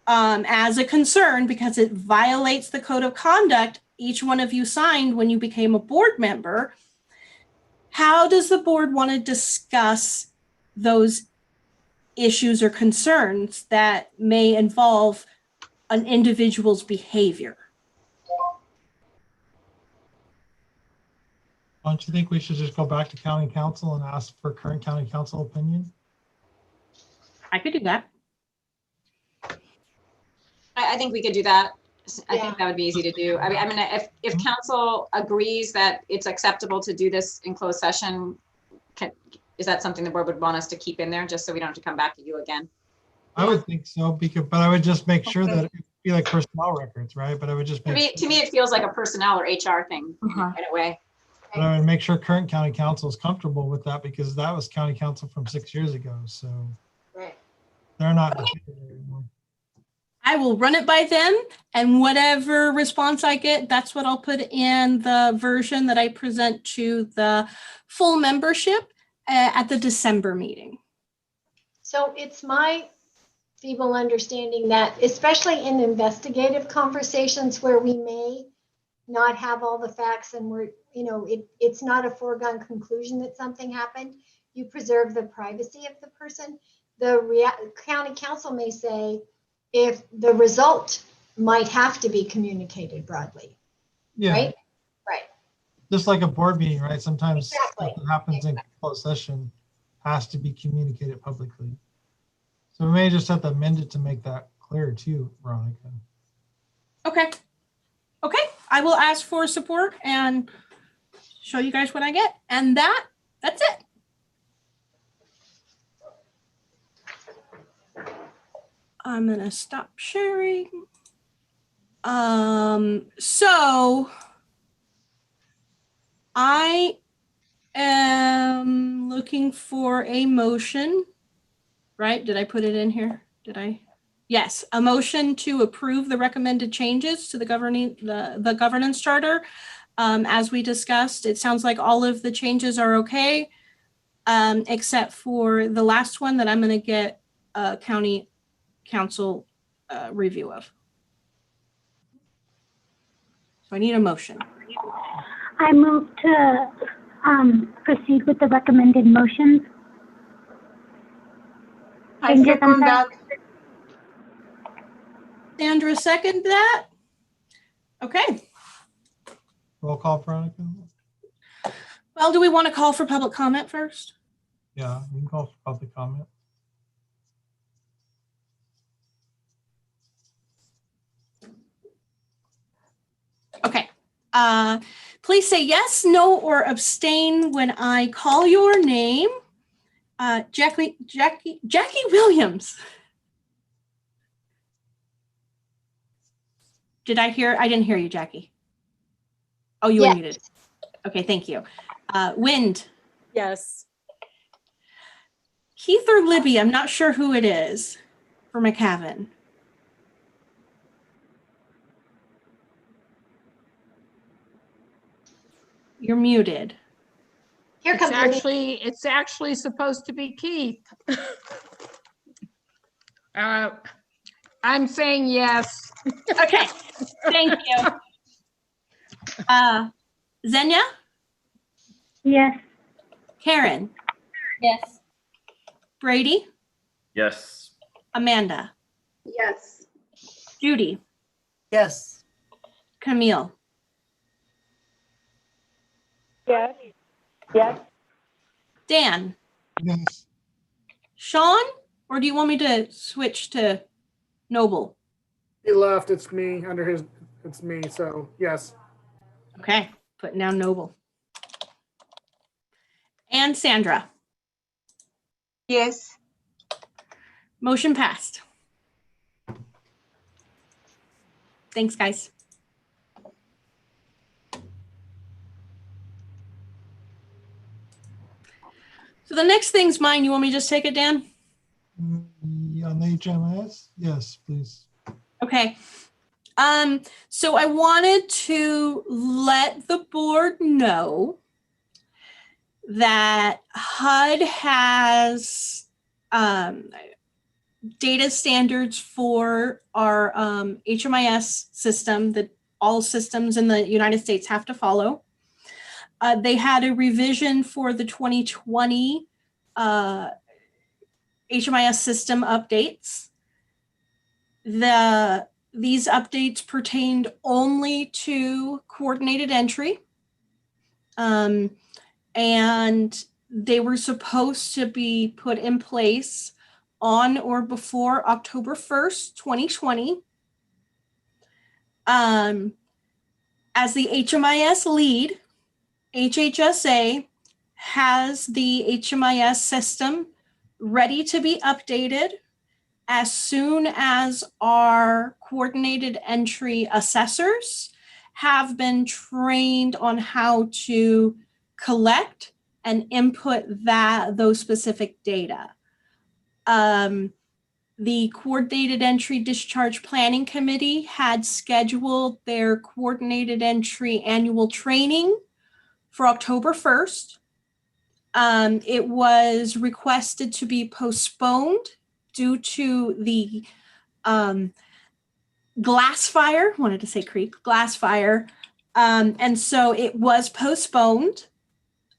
as a concern because it violates the code of conduct each one of you signed when you became a board member. How does the board want to discuss those issues or concerns that may involve an individual's behavior? Don't you think we should just go back to county council and ask for current county council opinion? I could do that. I think we could do that. I think that would be easy to do. I mean, if council agrees that it's acceptable to do this in closed session, is that something the board would want us to keep in there just so we don't have to come back to you again? I would think so, because, but I would just make sure that it'd be like personnel records, right? But I would just make To me, it feels like a personnel or HR thing in a way. But I would make sure current county council is comfortable with that, because that was county council from 6 years ago. So they're not anymore. I will run it by them, and whatever response I get, that's what I'll put in the version that I present to the full membership at the December meeting. So it's my feeble understanding that, especially in investigative conversations where we may not have all the facts and we're, it's not a foregone conclusion that something happened, you preserve the privacy of the person. The county council may say, if the result might have to be communicated broadly. Yeah. Right? Right. Just like a board meeting, right? Sometimes stuff that happens in closed session has to be communicated publicly. So we may just have to amend it to make that clear too, Veronica. Okay. Okay. I will ask for support and show you guys what I get. And that's it. I'm going to stop sharing. So I am looking for a motion, right? Did I put it in here? Did I? Yes, a motion to approve the recommended changes to the governance charter. As we discussed, it sounds like all of the changes are okay, except for the last one that I'm going to get county council review of. So I need a motion. I move to proceed with the recommended motions. I second that. Sandra, second that? Okay. Roll call, Veronica? Well, do we want to call for public comment first? Yeah, we can call for public comment. Okay. Please say yes, no, or abstain when I call your name. Jackie Williams. I didn't hear you, Jackie. Oh, you were muted. Okay, thank you. Wind. Yes. Keith or Libby, I'm not sure who it is for McCavan. You're muted. Here comes Libby. It's actually supposed to be Keith. I'm saying yes. Okay, thank you. Xenia? Yes. Karen? Yes. Brady? Yes. Amanda? Yes. Judy? Yes. Camille? Yes. Yes. Dan? Yes. Sean? Or do you want me to switch to Noble? He left. It's me under his. It's me. So yes. Okay, putting down Noble. And Sandra? Yes. Motion passed. Thanks, guys. So the next thing's mine. You want me to just take it, Dan? On the HMS? Yes, please. Okay. So I wanted to let the board know that HUD has data standards for our HMIS system that all systems in the United States have to follow. They had a revision for the 2020 HMIS system updates. These updates pertained only to coordinated entry. And they were supposed to be put in place on or before October 1st, 2020. As the HMIS lead, HHSA has the HMIS system ready to be updated as soon as our coordinated entry assessors have been trained on how to collect and input those specific data. The Coordinated Entry Discharge Planning Committee had scheduled their coordinated entry annual training for October 1st. It was requested to be postponed due to the glass fire, wanted to say creek, glass fire. And so it was postponed.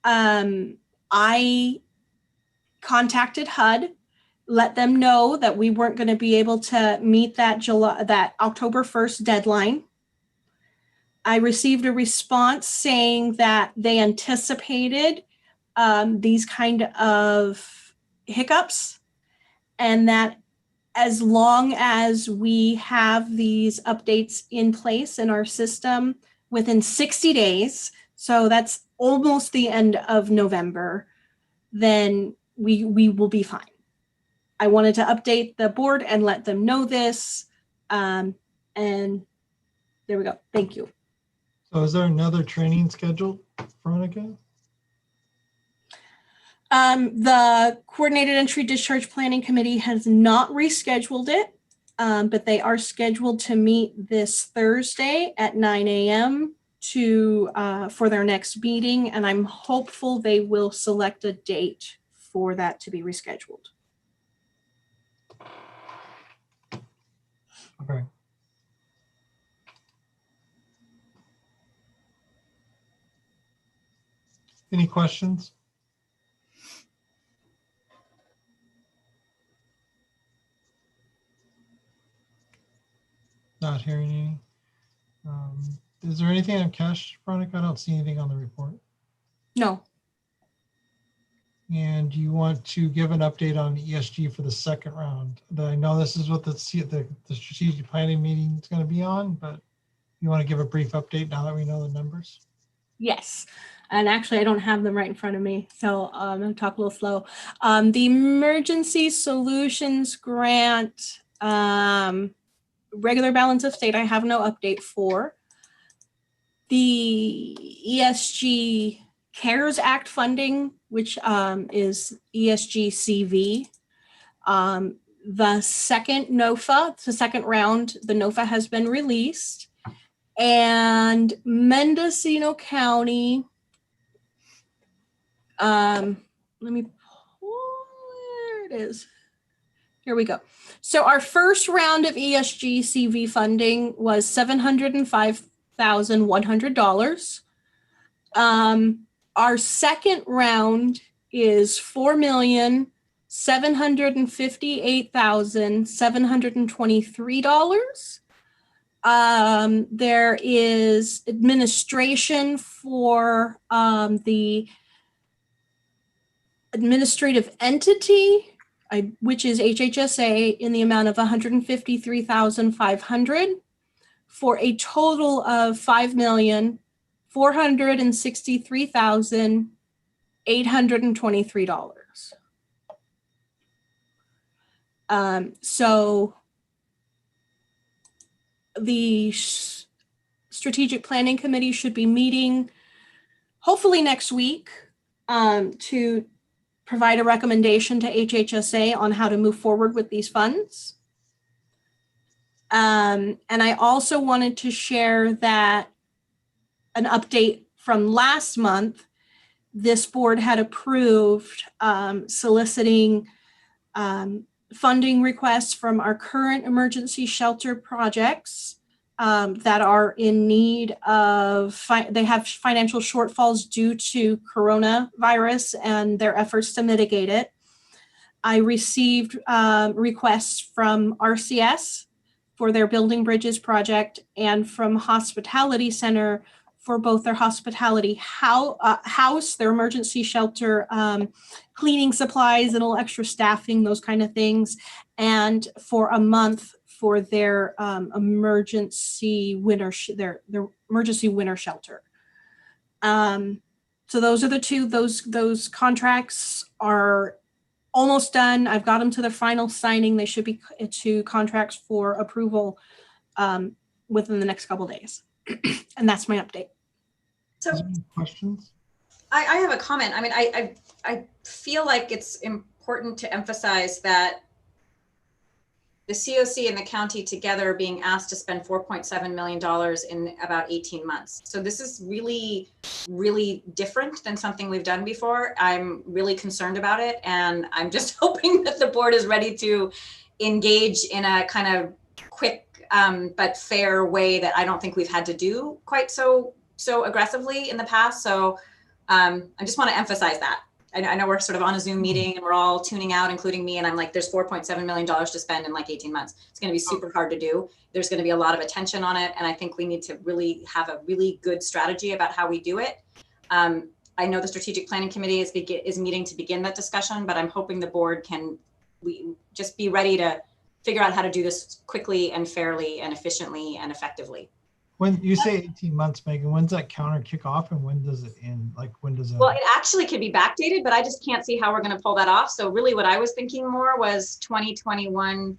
I contacted HUD, let them know that we weren't going to be able to meet that October 1st deadline. I received a response saying that they anticipated these kind of hiccups, and that as long as we have these updates in place in our system within 60 days, so that's almost the end of November, then we will be fine. I wanted to update the board and let them know this. And there we go. Thank you. So is there another training scheduled, Veronica? The Coordinated Entry Discharge Planning Committee has not rescheduled it, but they are scheduled to meet this Thursday at 9 a.m. For their next meeting, and I'm hopeful they will select a date for that to be rescheduled. Okay. Any questions? Not hearing any. Is there anything on cash, Veronica? I don't see anything on the report. No. And do you want to give an update on ESG for the second round? I know this is what the strategic planning meeting is going to be on, but you want to give a brief update now that we know the numbers? Yes. And actually, I don't have them right in front of me, so I'm going to talk a little slow. The Emergency Solutions Grant, regular balance of state, I have no update for. The ESG CARES Act funding, which is ESG-CV. The second NOFA, the second round, the NOFA has been released. And Mendocino County, let me pull, there it is. Here we go. So our first round of ESG-CV funding was $705,100. Our second round is $4,758,723. There is administration for the administrative entity, which is HHSA, in the amount of $153,500 for a total of $5,463,823. So the Strategic Planning Committee should be meeting hopefully next week to provide a recommendation to HHSA on how to move forward with these funds. And I also wanted to share that an update from last month, this board had approved soliciting funding requests from our current emergency shelter projects that are in need of, they have financial shortfalls due to coronavirus and their efforts to mitigate it. I received requests from RCS for their Building Bridges project and from Hospitality Center for both their hospitality house, their emergency shelter, cleaning supplies, and a little extra staffing, those kind of things, and for a month for their emergency winter their emergency winter shelter. So those are the two. Those contracts are almost done. I've got them to the final signing. They should be to contracts for approval within the next couple days. And that's my update. So questions? I have a comment. I mean, I feel like it's important to emphasize that the COC and the county together are being asked to spend $4.7 million in about 18 months. So this is really, really different than something we've done before. I'm really concerned about it. And I'm just hoping that the board is ready to engage in a kind of quick but fair way that I don't think we've had to do quite so aggressively in the past. So I just want to emphasize that. I know we're sort of on a Zoom meeting and we're all tuning out, including me. And I'm like, there's $4.7 million to spend in like 18 months. It's going to be super hard to do. There's going to be a lot of attention on it. And I think we need to really have a really good strategy about how we do it. I know the Strategic Planning Committee is meeting to begin that discussion, but I'm hoping the board can just be ready to figure out how to do this quickly and fairly and efficiently and effectively. When you say 18 months, Megan, when's that counter kick off and when does it end? Like when does it? Well, it actually could be backdated, but I just can't see how we're going to pull that off. So really what I was thinking more was 2021.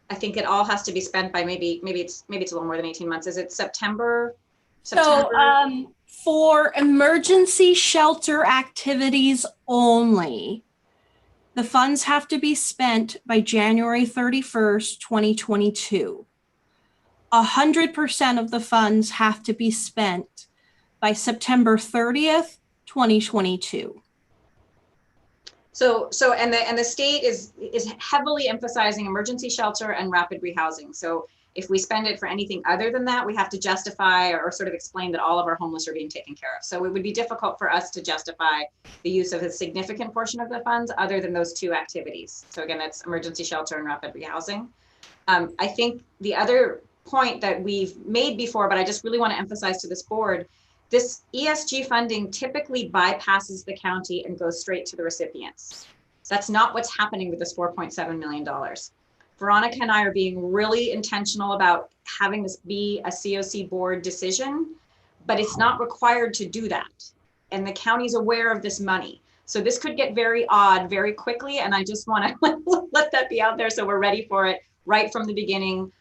I think it all has to be spent by maybe it's a little more than 18 months. Is it September? So for emergency shelter activities only, the funds have to be spent by January 31st, 2022. 100% of the funds have to be spent by September 30th, 2022. So and the state is heavily emphasizing emergency shelter and rapid rehousing. So if we spend it for anything other than that, we have to justify or sort of explain that all of our homeless are being taken care of. So it would be difficult for us to justify the use of a significant portion of the funds other than those two activities. So again, that's emergency shelter and rapid rehousing. I think the other point that we've made before, but I just really want to emphasize to this board, this ESG funding typically bypasses the county and goes straight to the recipients. That's not what's happening with this $4.7 million. Veronica and I are being really intentional about having this be a COC board decision, but it's not required to do that. And the county's aware of this money. So this could get very odd very quickly. And I just want to let that be out there so we're ready for it right from the beginning.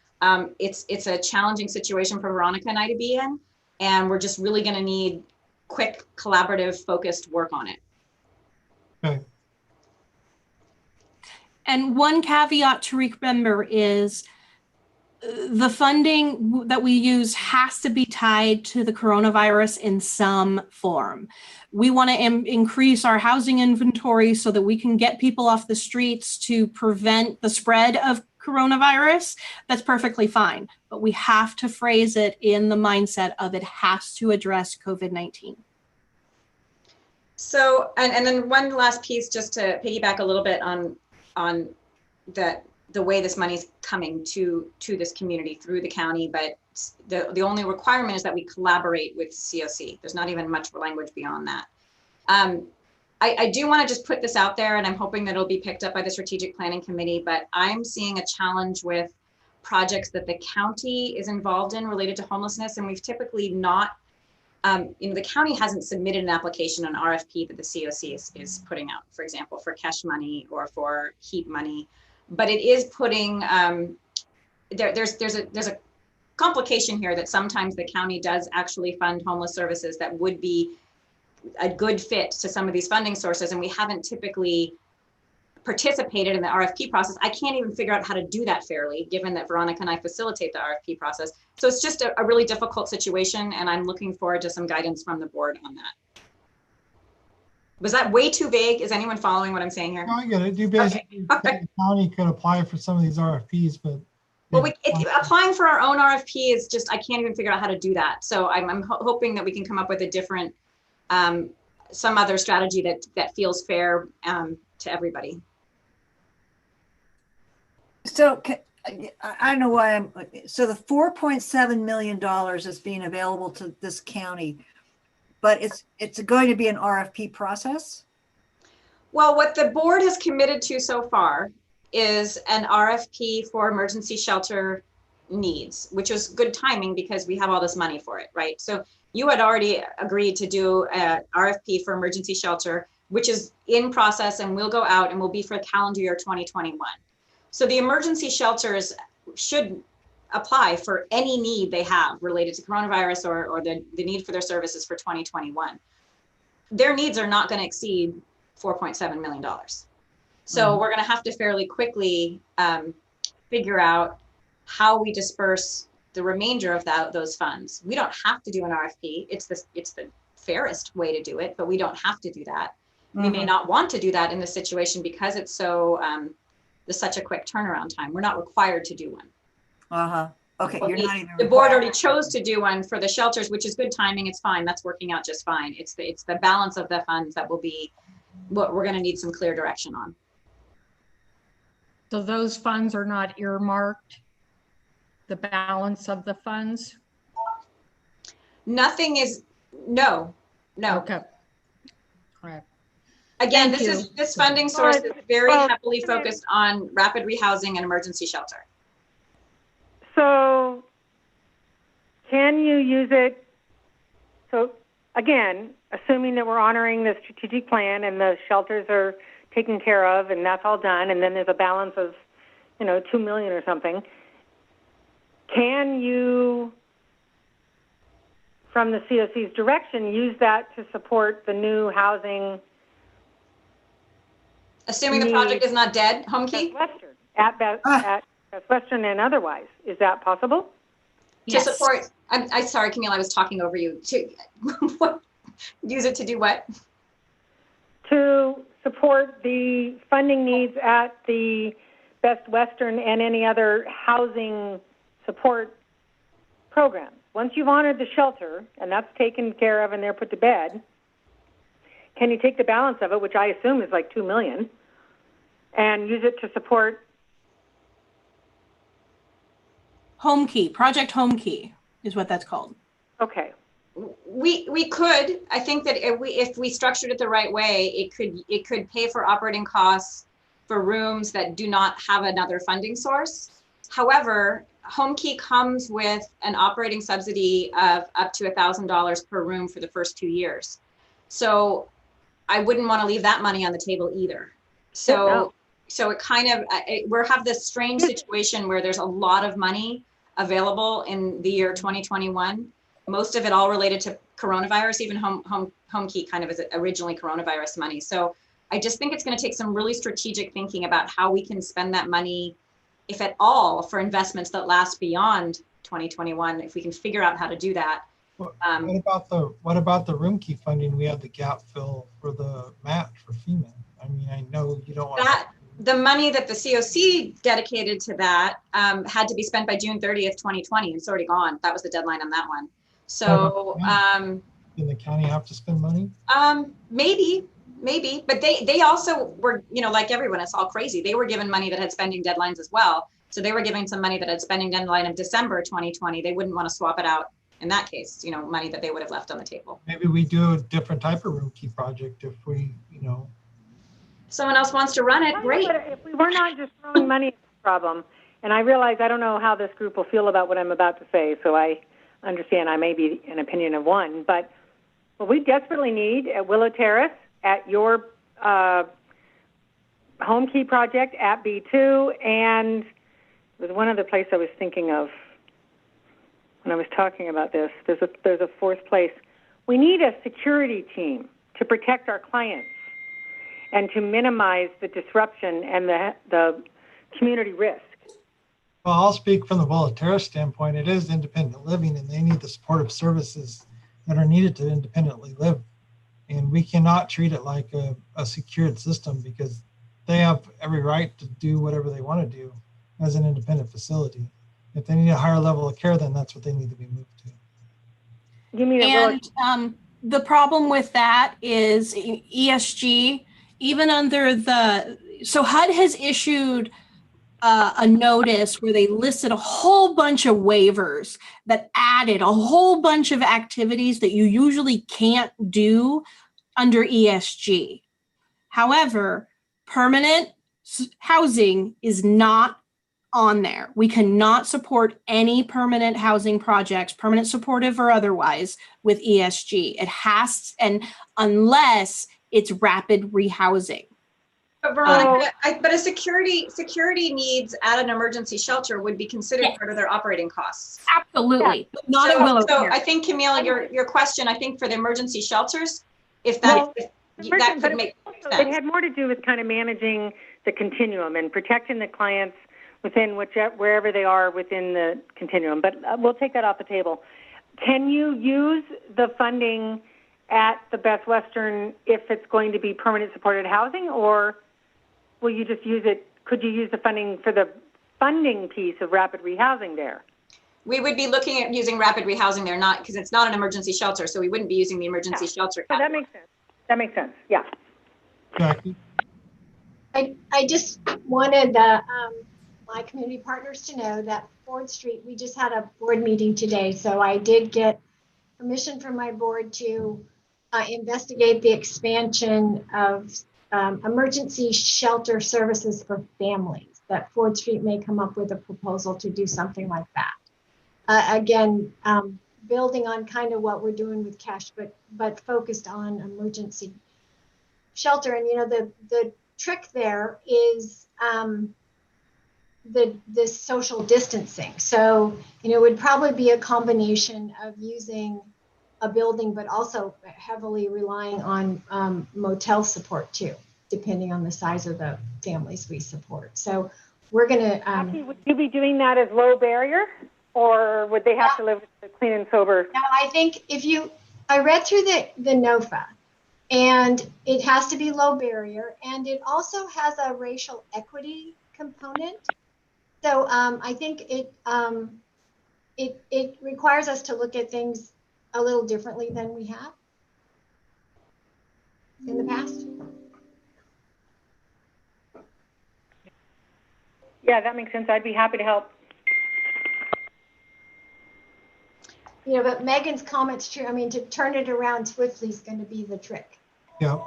It's a challenging situation for Veronica and I to be in, and we're just really going to need quick, collaborative, focused work on it. Okay. And one caveat to remember is the funding that we use has to be tied to the coronavirus in some form. We want to increase our housing inventory so that we can get people off the streets to prevent the spread of coronavirus. That's perfectly fine, but we have to phrase it in the mindset of it has to address COVID-19. So, and then one last piece, just to piggyback a little bit on the way this money's coming to this community through the county, but the only requirement is that we collaborate with COC. There's not even much language beyond that. I do want to just put this out there, and I'm hoping that it'll be picked up by the Strategic Planning Committee, but I'm seeing a challenge with projects that the county is involved in related to homelessness, and we've typically not, the county hasn't submitted an application, an RFP that the COC is putting out, for example, for cash money or for HEAP money, but it is putting, there's a complication here that sometimes the county does actually fund homeless services that would be a good fit to some of these funding sources, and we haven't typically participated in the RFP process. I can't even figure out how to do that fairly, given that Veronica and I facilitate the RFP process. So it's just a really difficult situation, and I'm looking forward to some guidance from the board on that. Was that way too vague? Is anyone following what I'm saying here? No, I get it. You basically, the county could apply for some of these RFPs, but. Well, applying for our own RFP is just, I can't even figure out how to do that. So I'm hoping that we can come up with a different, some other strategy that feels fair to everybody. So I don't know why so the $4.7 million is being available to this county, but it's going to be an RFP process? Well, what the board has committed to so far is an RFP for emergency shelter needs, which is good timing because we have all this money for it, right? So you had already agreed to do an RFP for emergency shelter, which is in process and will go out and will be for calendar year 2021. So the emergency shelters should apply for any need they have related to coronavirus or the need for their services for 2021. Their needs are not going to exceed $4.7 million. So we're going to have to fairly quickly figure out how we disperse the remainder of those funds. We don't have to do an RFP. It's the fairest way to do it, but we don't have to do that. We may not want to do that in this situation because it's so there's such a quick turnaround time. We're not required to do one. Okay, But you're not even the board already chose to do one for the shelters, which is good timing. It's fine. That's working out just fine. It's the balance of the funds that will be what we're going to need some clear direction on. So those funds are not earmarked, the balance of the funds? Nothing is, no. Okay. All right. Again, Thank this funding source is very heavily focused on rapid rehousing and emergency shelter. So can you use it? So again, assuming that we're honoring the strategic plan and the shelters are taken care of and that's all done, and then there's a balance of, $2 million or something. Can you, from the COC's direction, use that to support the new housing? Assuming the project is not dead, Homekey? Western, at Best Western and otherwise. Is that possible? To support, I'm sorry, Camille, I was talking over you. To use it to do what? To support the funding needs at the Best Western and any other housing support programs. Once you've honored the shelter and that's taken care of and they're put to bed, can you take the balance of it, which I assume is like $2 million, and use it to support Homekey, Project Homekey is what that's called. Okay. We could. I think that if we structured it the right way, it could pay for operating costs for rooms that do not have another funding source. However, Homekey comes with an operating subsidy of up to $1,000 per room for the first 2 years. So I wouldn't want to leave that money on the table either. So it kind of, we have this strange situation where there's a lot of money available in the year 2021. Most of it all related to coronavirus, even Homekey kind of is originally coronavirus money. So I just think it's going to take some really strategic thinking about how we can spend that money, if at all, for investments that last beyond 2021. If we can figure out how to do that. What about the room key funding? We had the gap fill for the match for FEMA. I mean, I know you don't want that. The money that the COC dedicated to that had to be spent by June 30th, 2020. It's already gone. That was the deadline on that one. So did the county have to spend money? Maybe, but they also were, like everyone, it's all crazy. They were given money that had spending deadlines as well. So they were giving some money that had spending deadline of December 2020. They wouldn't want to swap it out in that case, money that they would have left on the table. Maybe we do a different type of room key project if we, Someone else wants to run it, great. If we were not just throwing money at this problem, and I realize I don't know how this group will feel about what I'm about to say, so I understand I may be an opinion of one, but what we desperately need at Willow Terrace, at your home key project at B2, and there's one other place I was thinking of when I was talking about this. There's a fourth place. We need a security team to protect our clients and to minimize the disruption and the community risk. Well, I'll speak from the Willow Terrace standpoint. It is independent living, and they need the supportive services that are needed to independently live And we cannot treat it like a secured system because they have every right to do whatever they want to do as an independent facility. If they need a higher level of care, then that's what they need to be moved to. You mean And the problem with that is ESG, even under so HUD has issued a notice where they listed a whole bunch of waivers that added a whole bunch of activities that you usually can't do under ESG. However, permanent housing is not on there. We cannot support any permanent housing projects, permanent supportive or otherwise, with ESG. It has, and unless it's rapid rehousing. But Veronica, but a security needs at an emergency shelter would be considered part of their operating costs. Absolutely, but not at Willow So Care. I think, Camille, your question, I think for the emergency shelters, if that could make sense. It had more to do with kind of managing the continuum and protecting the clients within wherever they are within the continuum. But we'll take that off the table. Can you use the funding at the Best Western if it's going to be permanent supported housing, or will you just use it? Could you use the funding for the funding piece of rapid rehousing there? We would be looking at using rapid rehousing there, not because it's not an emergency shelter, so we wouldn't be using the emergency shelter. Oh, that makes sense. That makes sense. Yeah. Jackie? I just wanted my community partners to know that Ford Street, we just had a board meeting today, so I did get permission from my board to investigate the expansion of emergency shelter services for families, that Ford Street may come up with a proposal to do something like that. Again, building on kind of what we're doing with cash, but focused on emergency shelter. And, you know, the trick there is the social distancing. So, you know, it would probably be a combination of using a building, but also heavily relying on motel support too, depending on the size of the families we support. So we're going to... would you be doing that as low barrier, or would they have to live with the clean and sober? No, I think I read through the NOFA, and it has to be low barrier, and it also has a racial equity component. So I think it requires us to look at things a little differently than we have in the past. Yeah, that makes sense. I'd be happy to help. You know, but Megan's comment's true. I mean, to turn it around swiftly is going to be the trick. Yeah.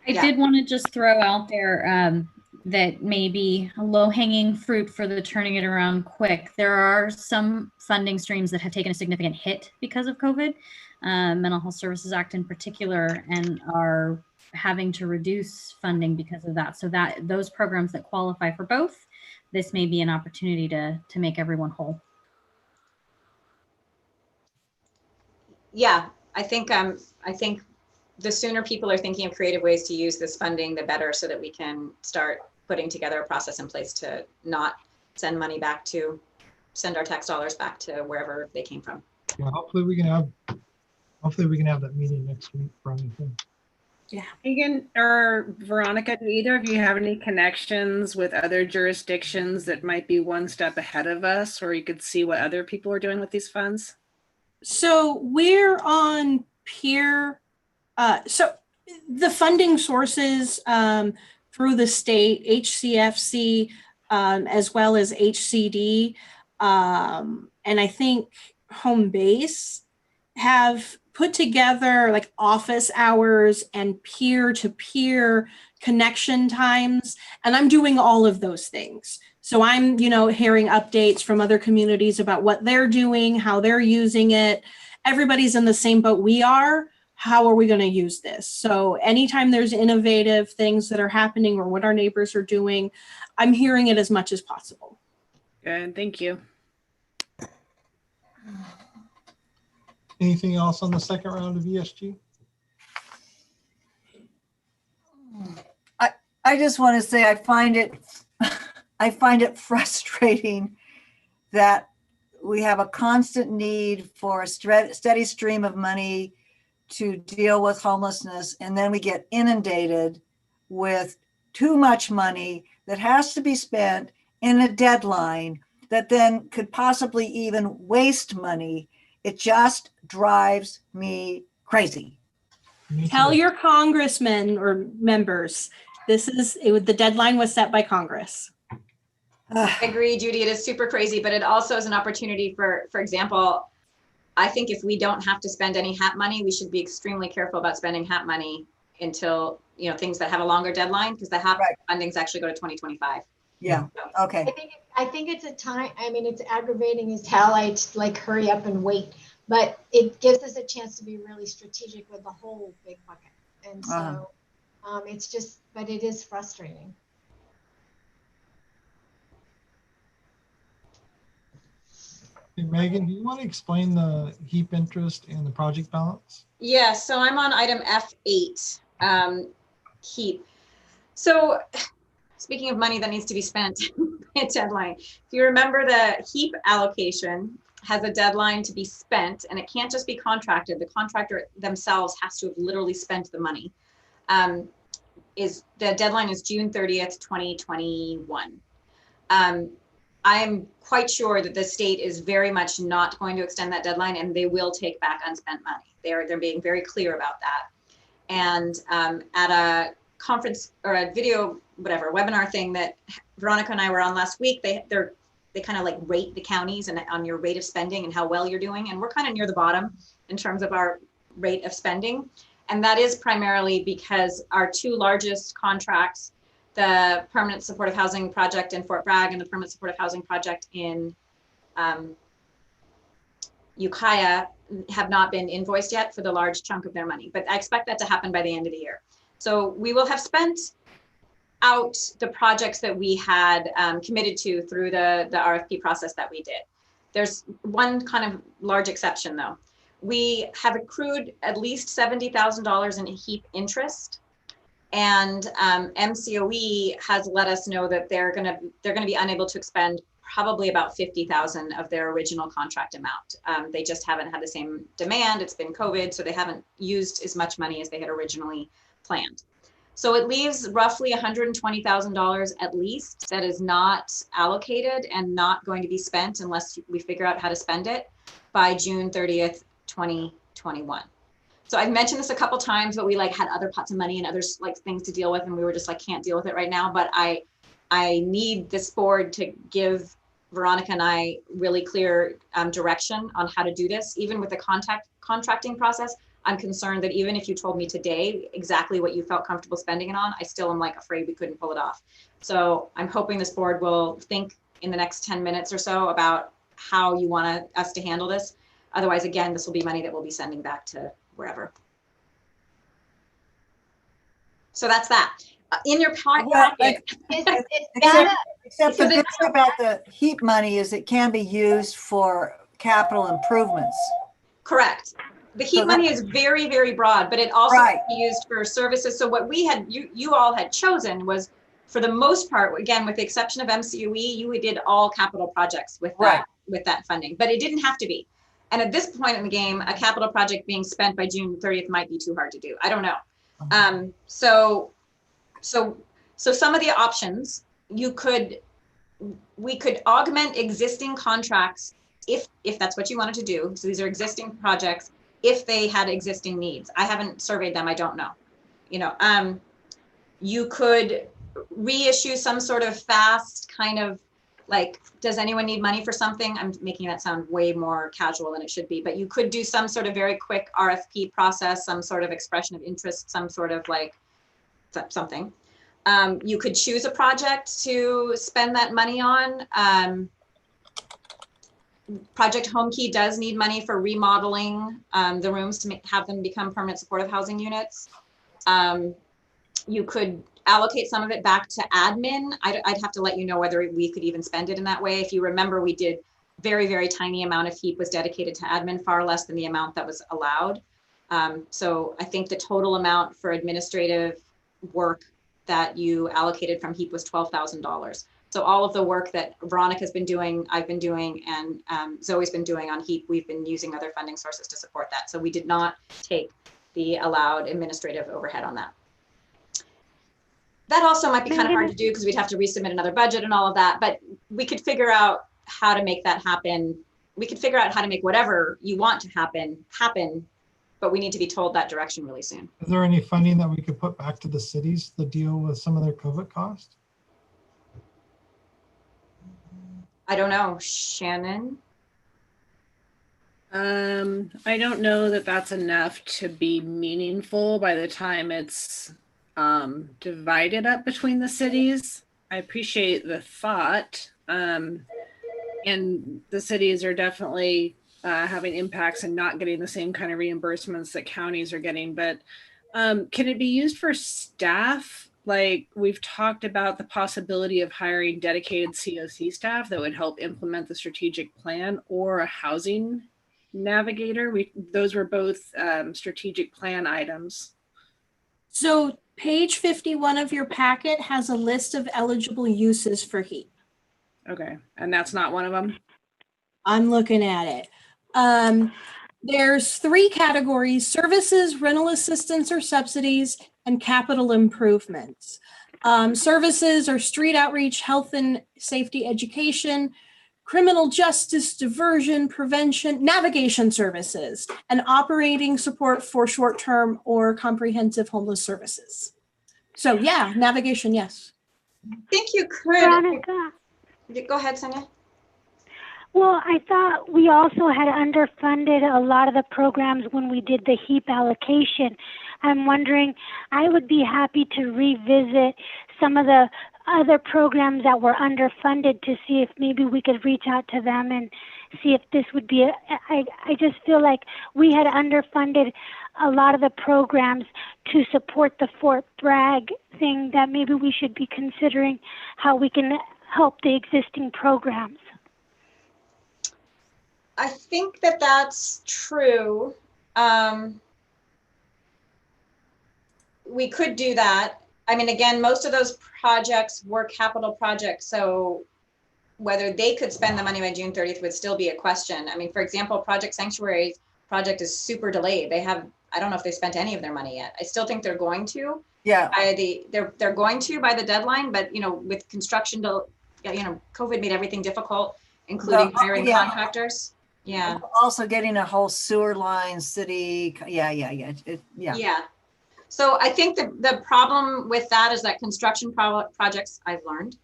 I did want to just throw out there that maybe a low-hanging fruit for the turning it around quick. There are some funding streams that have taken a significant hit because of COVID, Mental Health Services Act in particular, and are having to reduce funding because of that. So that those programs that qualify for both, this may be an opportunity to make everyone whole. Yeah, I think the sooner people are thinking of creative ways to use this funding, the better, so that we can start putting together a process in place to not send money back to, send our tax dollars back to wherever they came from. Yeah, hopefully we can have that meeting next week for anything. Yeah. Megan or Veronica, do either of you have any connections with other jurisdictions that might be one step ahead of us, or you could see what other people are doing with these funds? So we're on peer, so the funding sources through the state, HCFC, as well as HCD, and I think Home Base have put together like office hours and peer-to-peer connection times. And I'm doing all of those things. So I'm, hearing updates from other communities about what they're doing, how they're using it. Everybody's in the same boat we are. How are we going to use this? So anytime there's innovative things that are happening or what our neighbors are doing, I'm hearing it as much as possible. Good, thank you. Anything else on the second round of ESG? I just want to say I find it frustrating that we have a constant need for a steady stream of money to deal with homelessness, and then we get inundated with too much money that has to be spent in a deadline that then could possibly even waste money. It just drives me crazy. Tell your congressmen or members, the deadline was set by Congress. I agree, Judy. It is super crazy, but it also is an opportunity for example, I think if we don't have to spend any HAP money, we should be extremely careful about spending HAP money until, things that have a longer deadline, because the HAP fundings actually go to 2025. Yeah. Okay. I think it's a time, it's aggravating as hell. I like hurry up and wait, but it gives us a chance to be really strategic with the whole big bucket. And so it's just, but it is frustrating. Hey, Megan, do you want to explain the HEAP interest and the project balance? Yeah, so I'm on item F8, HEAP. So speaking of money that needs to be spent at deadline, if you remember, the HEAP allocation has a deadline to be spent, and it can't just be contracted. The contractor themselves has to have literally spent the money. The deadline is June 30th, 2021. I'm quite sure that the state is very much not going to extend that deadline, and they will take back unspent money. They're being very clear about that. And at a conference or a video, webinar thing that Veronica and I were on last week, they kind of like rate the counties and on your rate of spending and how well you're doing. And we're kind of near the bottom in terms of our rate of spending. And that is primarily because our two largest contracts, the permanent supportive housing project in Fort Bragg and the permanent supportive housing project in Ukiah, have not been invoiced yet for the large chunk of their money. But I expect that to happen by the end of the year. So we will have spent out the projects that we had committed to through the RFP process that we did. There's one kind of large exception though. We have accrued at least $70,000 in HEAP interest, and MCOE has let us know that they're gonna be unable to expend probably about $50,000 of their original contract amount. They just haven't had the same demand. It's been COVID, so they haven't used as much money as they had originally planned. So it leaves roughly $120,000 at least that is not allocated and not going to be spent unless we figure out how to spend it by June 30th, 2021. So I've mentioned this a couple times, but we had other pots of money and other things to deal with, and we were just can't deal with it right now. But I need this board to give Veronica and I really clear direction on how to do this. Even with the contracting process, I'm concerned that even if you told me today exactly what you felt comfortable spending it on, I still am afraid we couldn't pull it off. So I'm hoping this board will think in the next 10 minutes or so about how you want us to handle this. Otherwise, again, this will be money that we'll be sending back to wherever. So that's that. In your pocket. Except the good thing about the HEAP money is it can be used for capital improvements. Correct. The HEAP money is very, very broad, but it also can be used for services. So what we had, you all had chosen was, for the most part, again, with the exception of MCOE, you did all capital projects with that funding, but it didn't have to be. And at this point in the game, a capital project being spent by June 30th might be too hard to do. I don't know. So some of the options we could augment existing contracts if that's what you wanted to do. So these are existing projects if they had existing needs. I haven't surveyed them. I don't know. You could reissue some sort of fast kind of does anyone need money for something? I'm making that sound way more casual than it should be, but you could do some sort of very quick RFP process, some sort of expression of interest, some sort of something. You could choose a project to spend that money on. Project Home Key does need money for remodeling the rooms to have them become permanent supportive housing units. You could allocate some of it back to admin. I'd have to let you know whether we could even spend it in that way. If you remember, we did very, very tiny amount of HEAP was dedicated to admin, far less than the amount that was allowed. So I think the total amount for administrative work that you allocated from HEAP was $12,000. So all of the work that Veronica's been doing, I've been doing, and Zoe's been doing on HEAP, we've been using other funding sources to support that. So we did not take the allowed administrative overhead on that. That also might be kind of hard to do because we'd have to resubmit another budget and all of that, but we could figure out how to make that happen. We could figure out how to make whatever you want to happen, but we need to be told that direction really soon. Is there any funding that we could put back to the cities to deal with some of their COVID costs? I don't know, Shannon? I don't know that that's enough to be meaningful by the time it's divided up between the cities. I appreciate the thought. And the cities are definitely having impacts and not getting the same kind of reimbursements that counties are getting. But can it be used for staff? Like we've talked about the possibility of hiring dedicated COC staff that would help implement the strategic plan, or a housing navigator. Those were both strategic plan items. So page 51 of your packet has a list of eligible uses for HEAP. Okay, and that's not one of them? I'm looking at it. There's 3 categories: services, rental assistance or subsidies, and capital improvements. Services are street outreach, health and safety education, criminal justice diversion, prevention, navigation services, and operating support for short-term or comprehensive homeless services. So yeah, navigation, yes. I think you could. Veronica. Go ahead, Sonia. Well, I thought we also had underfunded a lot of the programs when we did the HEAP allocation. I'm wondering, I would be happy to revisit some of the other programs that were underfunded to see if maybe we could reach out to them and see if this would be I just feel like we had underfunded a lot of the programs to support the Fort Bragg thing, that maybe we should be considering how we can help the existing programs. I think that that's true. We could do that. I mean, again, most of those projects were capital projects, so whether they could spend the money by June 30th would still be a question. I mean, for example, Project Sanctuary project is super delayed. They have, I don't know if they spent any of their money yet. I still think they're going to. Yeah. They're going to by the deadline, but with construction, COVID made everything difficult, including hiring contractors. Yeah. Also getting a whole sewer line, city. Yeah. So I think the problem with that is that construction projects, I've learned,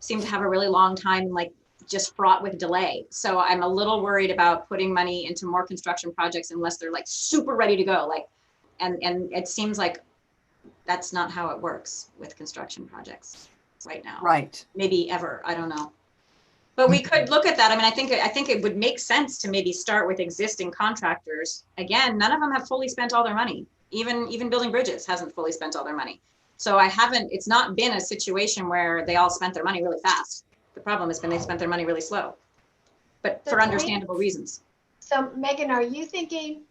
seem to have a really long time, like just fraught with delay. So I'm a little worried about putting money into more construction projects unless they're like super ready to go. And it seems like that's not how it works with construction projects right now. Right. Maybe ever, I don't know. But we could look at that. I mean, I think it would make sense to maybe start with existing contractors. Again, none of them have fully spent all their money. Even building bridges hasn't fully spent all their money. So it's not been a situation where they all spent their money really fast. The problem has been they spent their money really slow, but for understandable reasons. So Megan, are you thinking,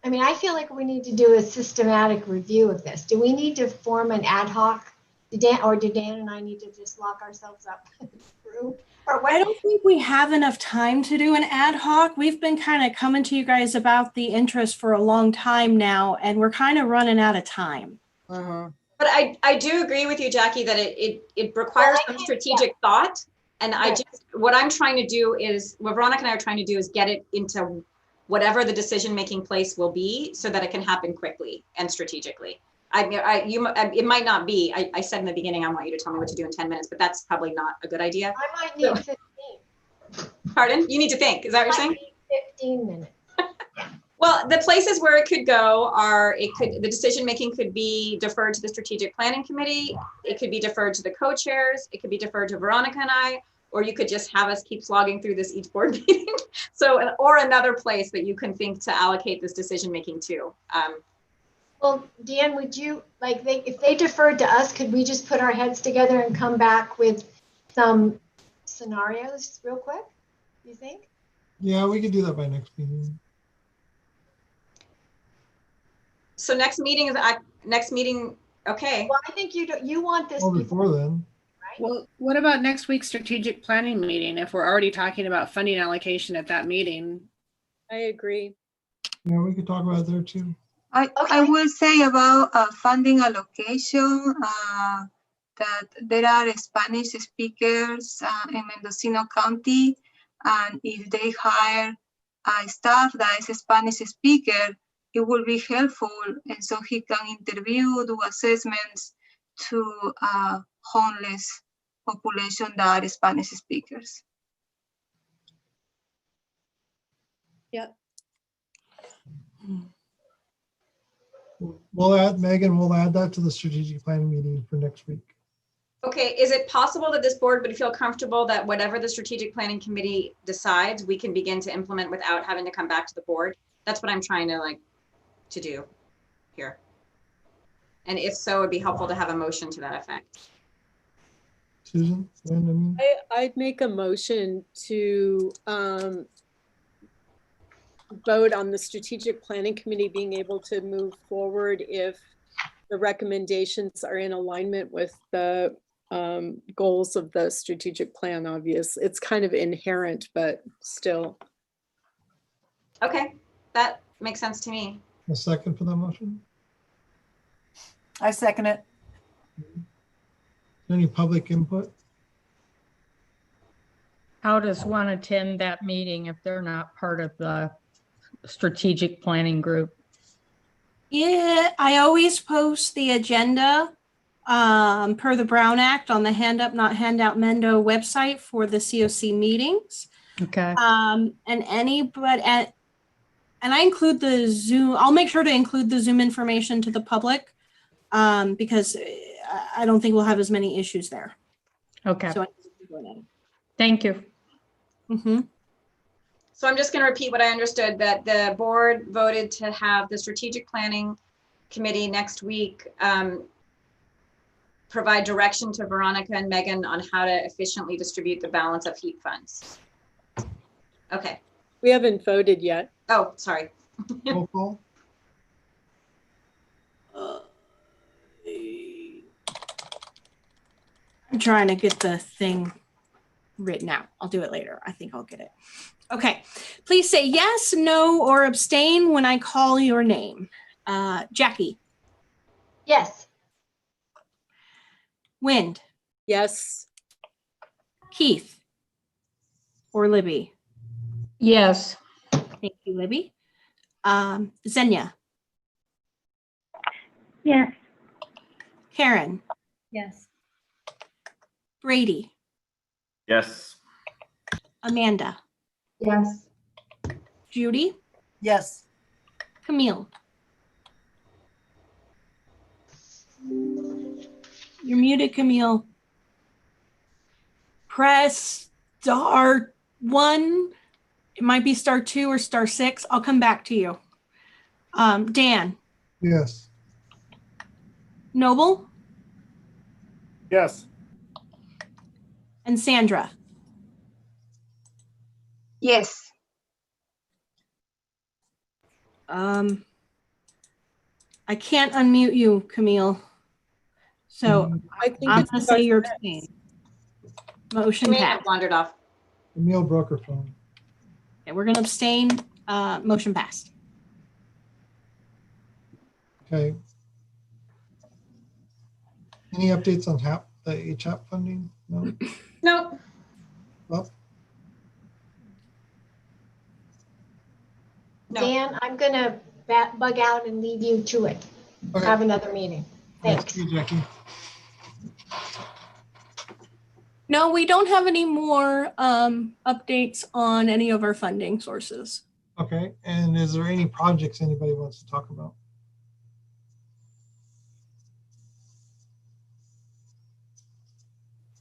I mean, I feel like we need to do a systematic review of this. Do we need to form an ad hoc? Do Dan and I need to just lock ourselves up through? I don't think we have enough time to do an ad hoc. We've been kind of coming to you guys about the interest for a long time now, and we're kind of running out of time. Uh-huh. But I do agree with you, Jackie, that it requires some strategic thought. And what I'm trying to do is, what Veronica and I are trying to do is get it into whatever the decision-making place will be so that it can happen quickly and strategically. It might not be, I said in the beginning, I want you to tell me what to do in 10 minutes, but that's probably not a good idea. I might need 15. Pardon? You need to think. Is that what you're saying? 15 minutes. Well, the places where it could go are, the decision-making could be deferred to the strategic planning committee. It could be deferred to the co-chairs. It could be deferred to Veronica and I, or you could just have us keep slogging through this each board meeting. So, or another place that you can think to allocate this decision-making to. Well, Dan, would you, if they deferred to us, could we just put our heads together and come back with some scenarios real quick, you think? Yeah, we could do that by next meeting. So next meeting, okay. Well, I think you want this before then. Right? Well, what about next week's strategic planning meeting? If we're already talking about funding allocation at that meeting. I agree. Yeah, we could talk about it there too. I will say about funding allocation that there are Spanish speakers in Mendocino County, and if they hire a staff that is a Spanish speaker, it will be helpful, and so he can interview, do assessments to homeless population that are Spanish speakers. Yep. We'll add, Megan, we'll add that to the strategic planning meeting for next week. Okay, is it possible that this board would feel comfortable that whatever the strategic planning committee decides, we can begin to implement without having to come back to the board? That's what I'm trying to do here. And if so, it'd be helpful to have a motion to that effect. Susan? I'd make a motion to vote on the strategic planning committee being able to move forward if the recommendations are in alignment with the goals of the strategic plan. Obvious, it's kind of inherent, but still. Okay, that makes sense to me. A second for that motion? I second it. Any public input? How does one attend that meeting if they're not part of the strategic planning group? Yeah, I always post the agenda per the Brown Act on the Hand Up Not Handout Mendo website for the COC meetings. Okay. And I include the Zoom. I'll make sure to include the Zoom information to the public because I don't think we'll have as many issues there. Okay. So thank you. Mm-hmm. So I'm just going to repeat what I understood, that the board voted to have the strategic planning committee next week provide direction to Veronica and Megan on how to efficiently distribute the balance of HEAP funds. Okay. We haven't voted yet. Oh, sorry. Roll call. I'm trying to get the thing written out. I'll do it later. I think I'll get it. Okay. Please say yes, no, or abstain when I call your name. Jackie. Yes. Wind. Yes. Keith. Or Libby. Yes. Thank you, Libby. Xenia. Yes. Karen. Yes. Brady. Yes. Amanda. Yes. Judy. Yes. Camille. You're muted, Camille. Press star 1. It might be star 2 or star 6. I'll come back to you. Dan. Yes. Noble. Yes. And Sandra. Yes. I can't unmute you, Camille. So I think I'm it's going to say you're abstaining. Motion May have passed. wandered off. Camille broke her phone. Okay, we're going to abstain. Motion passed. Okay. Any updates on the HAP funding? No? No. Well, Dan, I'm going to bug out and leave you to it. okay. Have another meeting. Thanks. Thank you, Jackie. No, we don't have any more updates on any of our funding sources. Okay. And is there any projects anybody wants to talk about?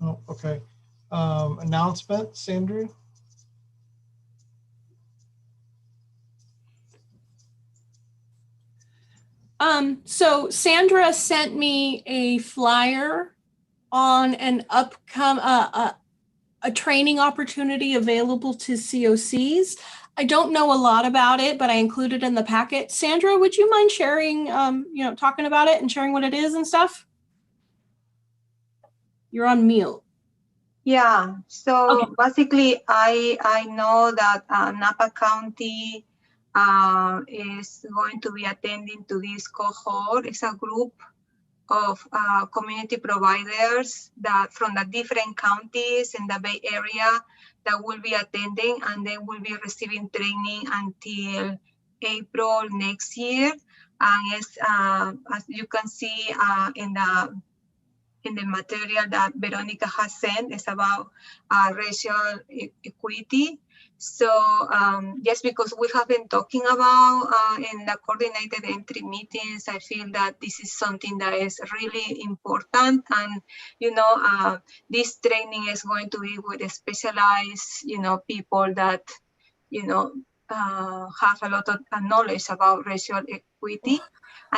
Oh, okay. Announcement, Sandra? So Sandra sent me a flyer on an a training opportunity available to COCs. I don't know a lot about it, but I included it in the packet. Sandra, would you mind sharing, talking about it and sharing what it is and stuff? You're on mute. Yeah, so basically I know that Napa County is going to be attending to this cohort. It's a group of community providers that from the different counties in the Bay Area that will be attending, and they will be receiving training until April next year. And it's, as you can see in the material that Veronica has sent, is about racial equity. So just because we have been talking about in the coordinated entry meetings, I feel that this is something that is really important. And, you know, this training is going to be with specialized, you know, people that, you know, have a lot of knowledge about racial equity.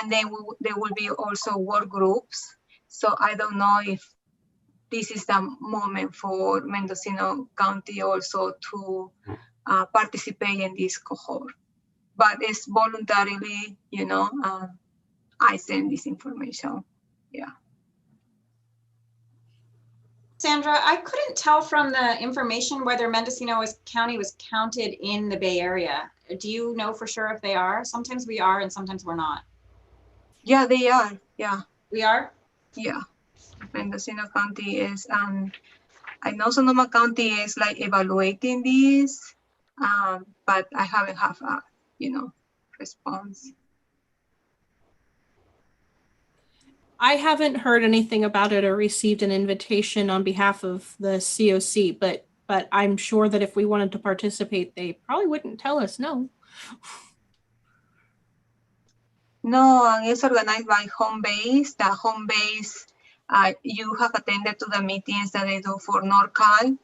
And then there will be also work groups. So I don't know if this is the moment for Mendocino County also to participate in this cohort. But it's voluntarily, you know, I send this information. Yeah. Sandra, I couldn't tell from the information whether Mendocino County was counted in the Bay Area. Do you know for sure if they are? Sometimes we are and sometimes we're not. Yeah, they are. Yeah. We are? Yeah. Mendocino County is, I know Sonoma County is like evaluating this, but I haven't have a, you know, response. I haven't heard anything about it or received an invitation on behalf of the COC, but I'm sure that if we wanted to participate, they probably wouldn't tell us no. No, and it's organized by Home Base. The Home Base, you have attended to the meetings that they do for NorCal,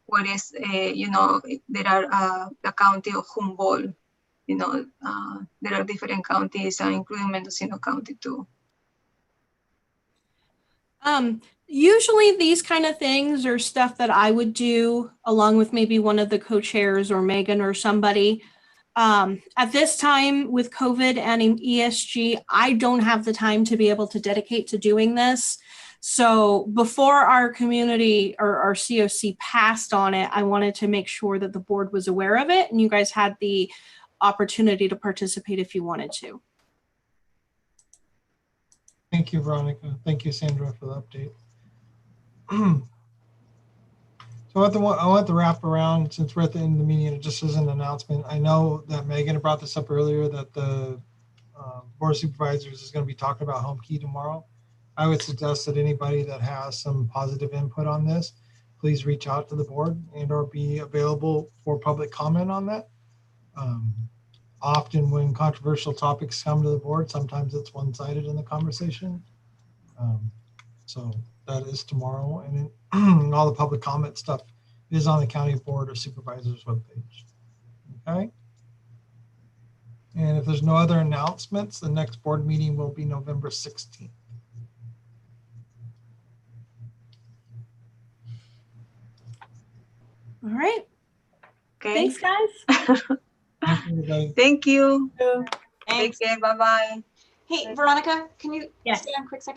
whereas, you know, there are the county of Humboldt, you know, there are different counties, including Mendocino County too. Usually these kind of things are stuff that I would do along with maybe one of the co-chairs or Megan or somebody. At this time with COVID and in ESG, I don't have the time to be able to dedicate to doing this. So before our community or our COC passed on it, I wanted to make sure that the board was aware of it and you guys had the opportunity to participate if you wanted to. Thank you, Veronica. Thank you, Sandra, for the update. So I want to wrap around, since we're at the end of the meeting, it just as an announcement. I know that Megan brought this up earlier, that the Board of Supervisors is going to be talking about home key tomorrow. I would suggest that anybody that has some positive input on this, please reach out to the board and or be available for public comment on that. Often when controversial topics come to the board, sometimes it's one-sided in the conversation. So that is tomorrow, and then all the public comment stuff is on the County Board of Supervisors webpage. Okay. And if there's no other announcements, the next board meeting will be November 16th. All right. Okay. Thanks, guys. Thank you. Thanks. Take care. Bye-bye. Hey, Veronica, can you Yes. stay on a quick second?